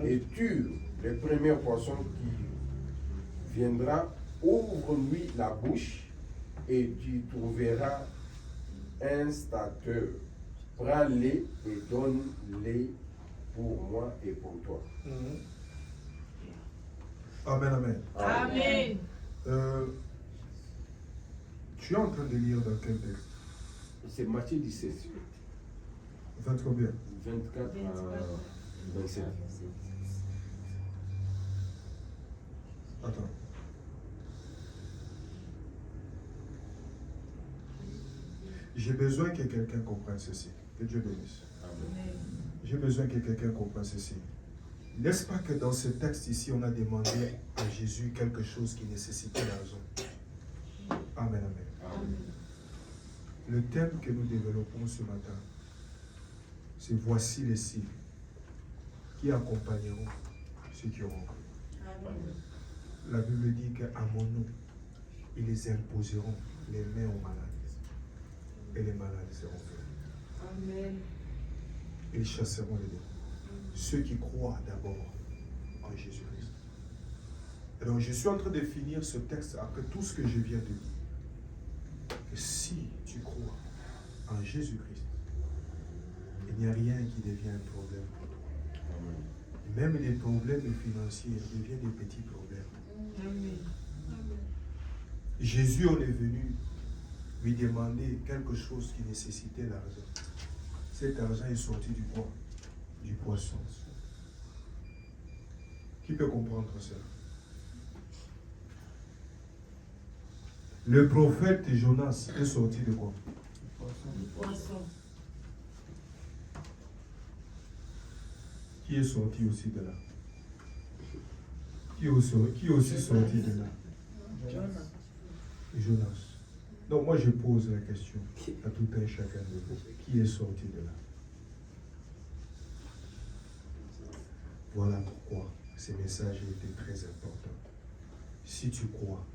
et tue le premier poisson qui viendra, ouvre-lui la bouche et tu trouveras un stateur. Prends-les et donne-les pour moi et pour toi. Amen, amen. Amen. Tu es en train de lire dans quel texte? C'est Matthieu 17, 20 combien? 24 à 27. Attends. J'ai besoin que quelqu'un comprenne ceci. Que Dieu bénisse. Amen. J'ai besoin que quelqu'un comprenne ceci. N'est-ce pas que dans ce texte ici, on a demandé à Jésus quelque chose qui nécessitait l'argent? Amen, amen. Amen. Le thème que nous développons ce matin, c'est voici les signes qui accompagneront ceux qui auront cru. La Bible dit qu'à mon nom, ils les imposeront les mains aux malades et les malades seront guéris. Amen. Ils chasseront les démons. Ceux qui croient d'abord en Jésus-Christ. Et donc je suis en train de finir ce texte après tout ce que je viens de dire. Que si tu crois en Jésus-Christ, il n'y a rien qui devient un problème pour toi. Même les problèmes financiers deviennent des petits problèmes. Amen. Jésus, on est venu lui demander quelque chose qui nécessitait l'argent. Cet argent est sorti du quoi? Du poisson. Qui peut comprendre cela? Le prophète Jonas est sorti de quoi? Poisson. Qui est sorti aussi de là? Qui est aussi sorti de là? Jonas. Donc moi je pose la question à tout un chacun de vous. Qui est sorti de là? Voilà pourquoi ce message était très important. Si tu crois,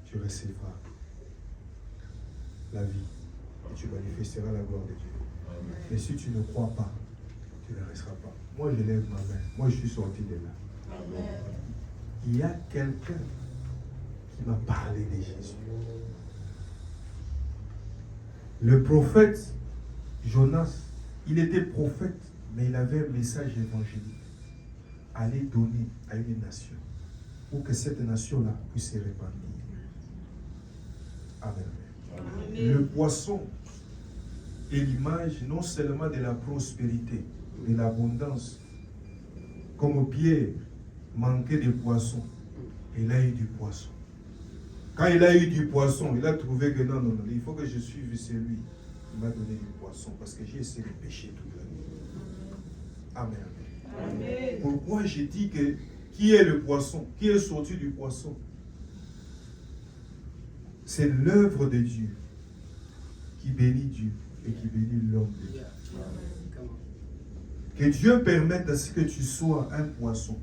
tu recevras la vie et tu manifesteras la gloire de Dieu. Mais si tu ne crois pas, tu ne resteras pas. Moi je lève ma main. Moi je suis sorti de là. Il y a quelqu'un qui m'a parlé de Jésus. Le prophète Jonas, il était prophète, mais il avait un message évangélique. Aller donner à une nation pour que cette nation-là puisse se répandre. Amen. Amen. Le poisson est l'image non seulement de la prospérité, de l'abondance. Comme Pierre manquait de poisson, il a eu du poisson. Quand il a eu du poisson, il a trouvé que non, il faut que je suive celui qui m'a donné du poisson parce que j'ai essayé de pêcher toute la nuit. Amen. Amen. Pourquoi j'ai dit que qui est le poisson? Qui est sorti du poisson? C'est l'œuvre de Dieu qui bénit Dieu et qui bénit l'homme de Dieu. Que Dieu permette à ce que tu sois un poisson.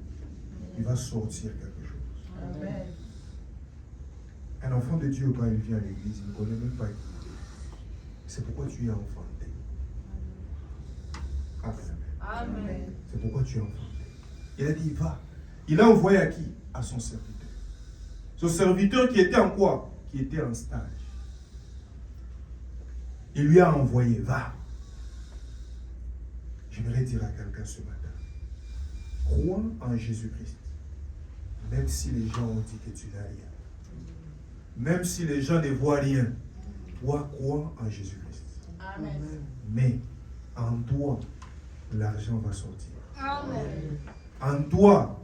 Il va sortir quelque chose. Amen. Un enfant de Dieu, quand il vient à l'église, il ne connaît même pas qui. C'est pourquoi tu es enfanté. Amen. Amen. C'est pourquoi tu es enfanté. Il a dit, va. Il a envoyé à qui? À son serviteur. Son serviteur qui était en quoi? Qui était en stage. Il lui a envoyé, va. J'aimerais dire à quelqu'un ce matin, crois en Jésus-Christ. Même si les gens ont dit que tu n'as rien. Même si les gens ne voient rien. Toi, crois en Jésus-Christ. Amen. Mais en toi, l'argent va sortir. Amen. En toi,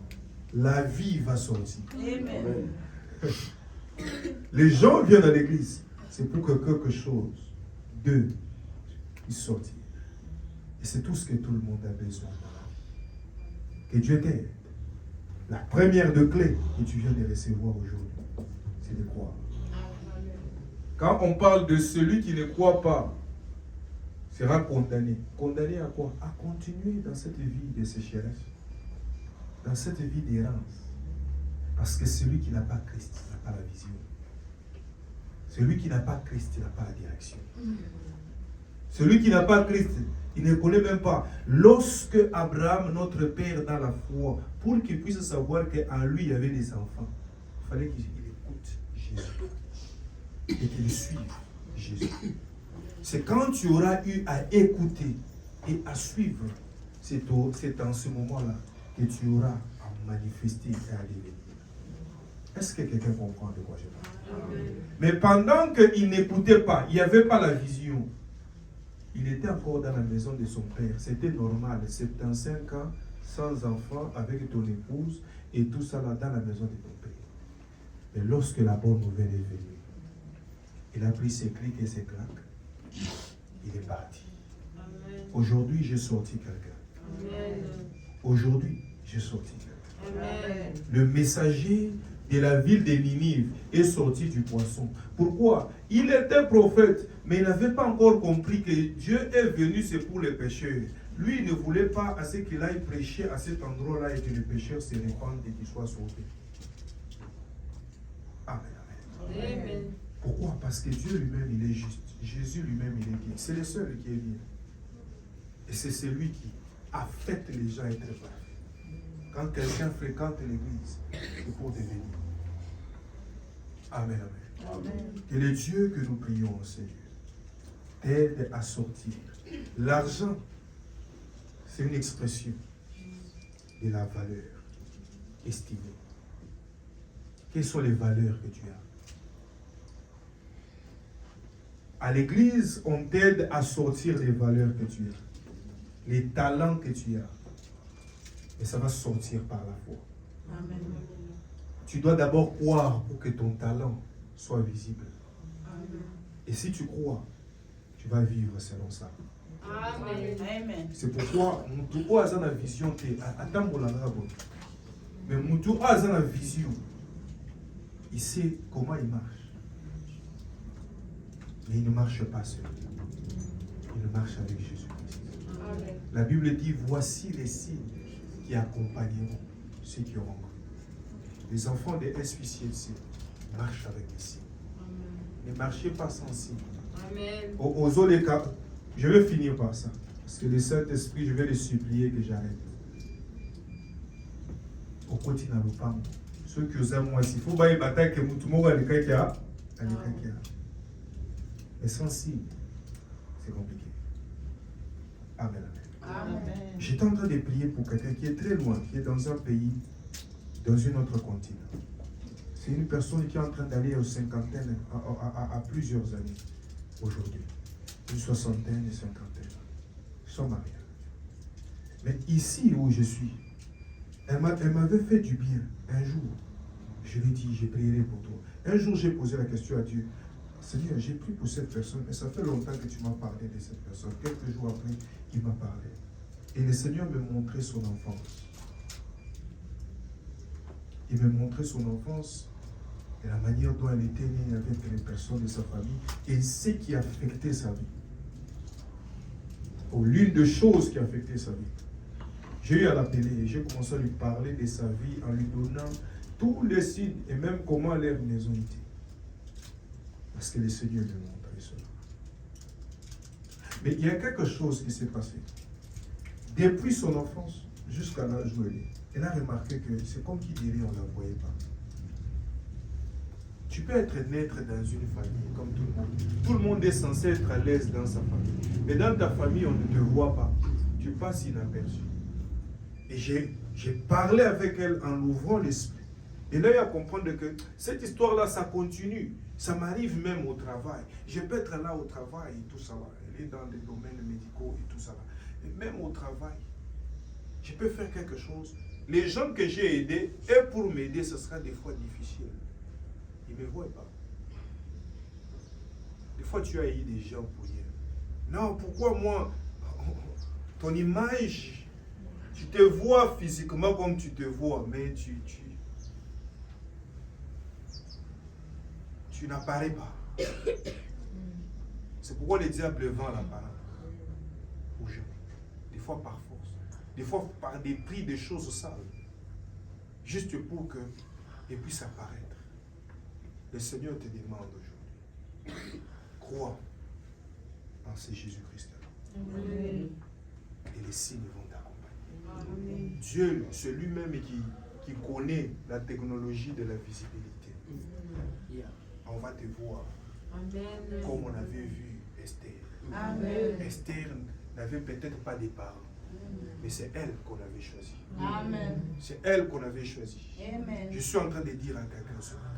la vie va sortir. Amen. Les gens viennent à l'église. C'est pour que quelque chose d'eux puisse sortir. Et c'est tout ce que tout le monde a besoin dans la vie. Que Dieu t'aide. La première de clés que tu viens de recevoir aujourd'hui, c'est de croire. Quand on parle de celui qui ne croit pas, sera condamné. Condamné à quoi? À continuer dans cette vie de sécheresse, dans cette vie d'errance. Parce que celui qui n'a pas Christ n'a pas la vision. Celui qui n'a pas Christ, il n'a pas la direction. Celui qui n'a pas Christ, il ne connaît même pas. Lorsque Abraham, notre père dans la foi, pour qu'il puisse savoir qu'en lui il y avait des enfants, il fallait qu'il écoute Jésus et qu'il suive Jésus. C'est quand tu auras eu à écouter et à suivre, c'est en ce moment-là que tu auras à manifester et à devenir. Est-ce que quelqu'un comprend de quoi je parle? Mais pendant qu'il n'écoutait pas, il n'y avait pas la vision. Il était encore dans la maison de son père. C'était normal. 75 ans, sans enfant, avec ton épouse, et tout ça là dans la maison de ton père. Mais lorsque la bonne nouvelle est venue, il a pris ses clics et ses claques. Il est parti. Aujourd'hui, j'ai sorti quelqu'un. Aujourd'hui, j'ai sorti quelqu'un. Le messager de la ville de Ninive est sorti du poisson. Pourquoi? Il était prophète, mais il n'avait pas encore compris que Dieu est venu, c'est pour les pécheurs. Lui, il ne voulait pas à ce qu'il aille prêcher à cet endroit-là et que les pécheurs se répandent et qu'ils soient sauvés. Amen. Amen. Pourquoi? Parce que Dieu lui-même, il est juste. Jésus lui-même, il est bien. C'est le seul qui est bien. Et c'est celui qui a fait les gens être parfaits. Quand quelqu'un fréquente l'église, c'est pour devenir. Amen, amen. Amen. Que le Dieu que nous prions, Seigneur, t'aide à sortir. L'argent, c'est une expression de la valeur estimée. Quelles sont les valeurs que tu as? À l'église, on t'aide à sortir les valeurs que tu as, les talents que tu as. Et ça va sortir par la foi. Amen. Tu dois d'abord croire pour que ton talent soit visible. Amen. Et si tu crois, tu vas vivre selon ça. Amen. C'est pourquoi mutu oyo aza na vision te atambolanga boye. Mais mutu oyo aza na vision, il sait comment il marche. Mais il ne marche pas seul. Il marche avec Jésus-Christ. La Bible dit, voici les signes qui accompagneront ceux qui auront cru. Les enfants des SPCLC marchent avec les signes. Ne marchez pas sans signes. Aux les cas, je vais finir par ça. Parce que le Saint-Esprit, je vais le supplier que j'arrête. Au quotidien, nous parlons. Ceux qui osent moi, il faut que je bataille que tout le monde a les cas. Mais sans signe, c'est compliqué. Amen. Amen. J'étais en train de prier pour quelqu'un qui est très loin, qui est dans un pays, dans un autre continent. C'est une personne qui est en train d'aller aux cinquantaines, à plusieurs années aujourd'hui. Une soixantaine, une cinquantaine. Ils sont mariés. Mais ici où je suis, elle m'avait fait du bien. Un jour, je lui ai dit, j'ai prié pour toi. Un jour, j'ai posé la question à Dieu. Seigneur, j'ai prié pour cette personne, mais ça fait longtemps que tu m'as parlé de cette personne. Quelques jours après, il m'a parlé. Et le Seigneur me montrait son enfance. Il me montrait son enfance et la manière dont elle était née avec les personnes de sa famille et ce qui affectait sa vie. Oh, l'une des choses qui affectait sa vie. J'ai eu à l'appeler et j'ai commencé à lui parler de sa vie en lui donnant tous les signes et même comment leur maison était. Parce que le Seigneur lui a montré cela. Mais il y a quelque chose qui s'est passé. Depuis son enfance jusqu'à l'âge où elle a remarqué que c'est comme qui dirait on ne la voyait pas. Tu peux naître dans une famille comme tout le monde. Tout le monde est censé être à l'aise dans sa famille. Mais dans ta famille, on ne te voit pas. Tu passes inaperçu. Et j'ai parlé avec elle en l'ouvrant l'esprit. Et là, il a comprendre que cette histoire-là, ça continue. Ça m'arrive même au travail. Je peux être là au travail et tout ça. Elle est dans les domaines médicaux et tout ça. Et même au travail, je peux faire quelque chose. Les gens que j'ai aidés, et pour m'aider, ce sera des fois difficile. Ils ne me voient pas. Des fois, tu as eu des gens pour dire, non, pourquoi moi, ton image, tu te vois physiquement comme tu te vois, mais tu n'apparais pas. C'est pourquoi le diable vend l'apparence aux gens. Des fois par force, des fois par des prix des choses sales, juste pour que et puisse apparaître. Le Seigneur te demande aujourd'hui, crois en ce Jésus-Christ-là. Et les signes vont t'accompagner. Dieu, c'est lui-même qui connaît la technologie de la visibilité. On va te voir. Amen. Comme on avait vu Esther. Amen. Esther n'avait peut-être pas de parents, mais c'est elle qu'on avait choisie. Amen. C'est elle qu'on avait choisie. Amen. Je suis en train de dire à quelqu'un ce matin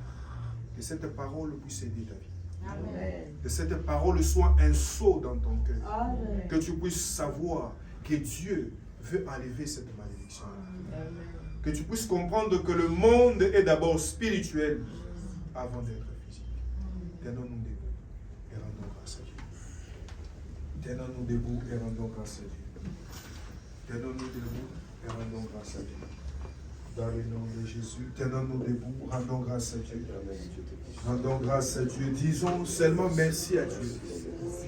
que cette parole puisse aider ta vie. Amen. Que cette parole soit un sceau dans ton cœur. Amen. Que tu puisses savoir que Dieu veut enlever cette malédiction. Amen. Que tu puisses comprendre que le monde est d'abord spirituel avant d'être physique. Tenons-nous debout et rendons grâce à Dieu. Tenons-nous debout et rendons grâce à Dieu. Tenons-nous debout et rendons grâce à Dieu. Dans le nom de Jésus, tenons-nous debout, rendons grâce à Dieu. Rendons grâce à Dieu. Disons seulement merci à Dieu.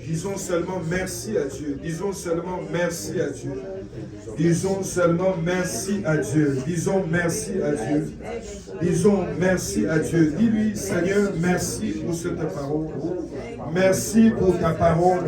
Disons seulement merci à Dieu. Disons seulement merci à Dieu. Disons seulement merci à Dieu. Disons merci à Dieu. Disons merci à Dieu. Dis-lui, Seigneur, merci pour cette parole. Merci pour ta parole.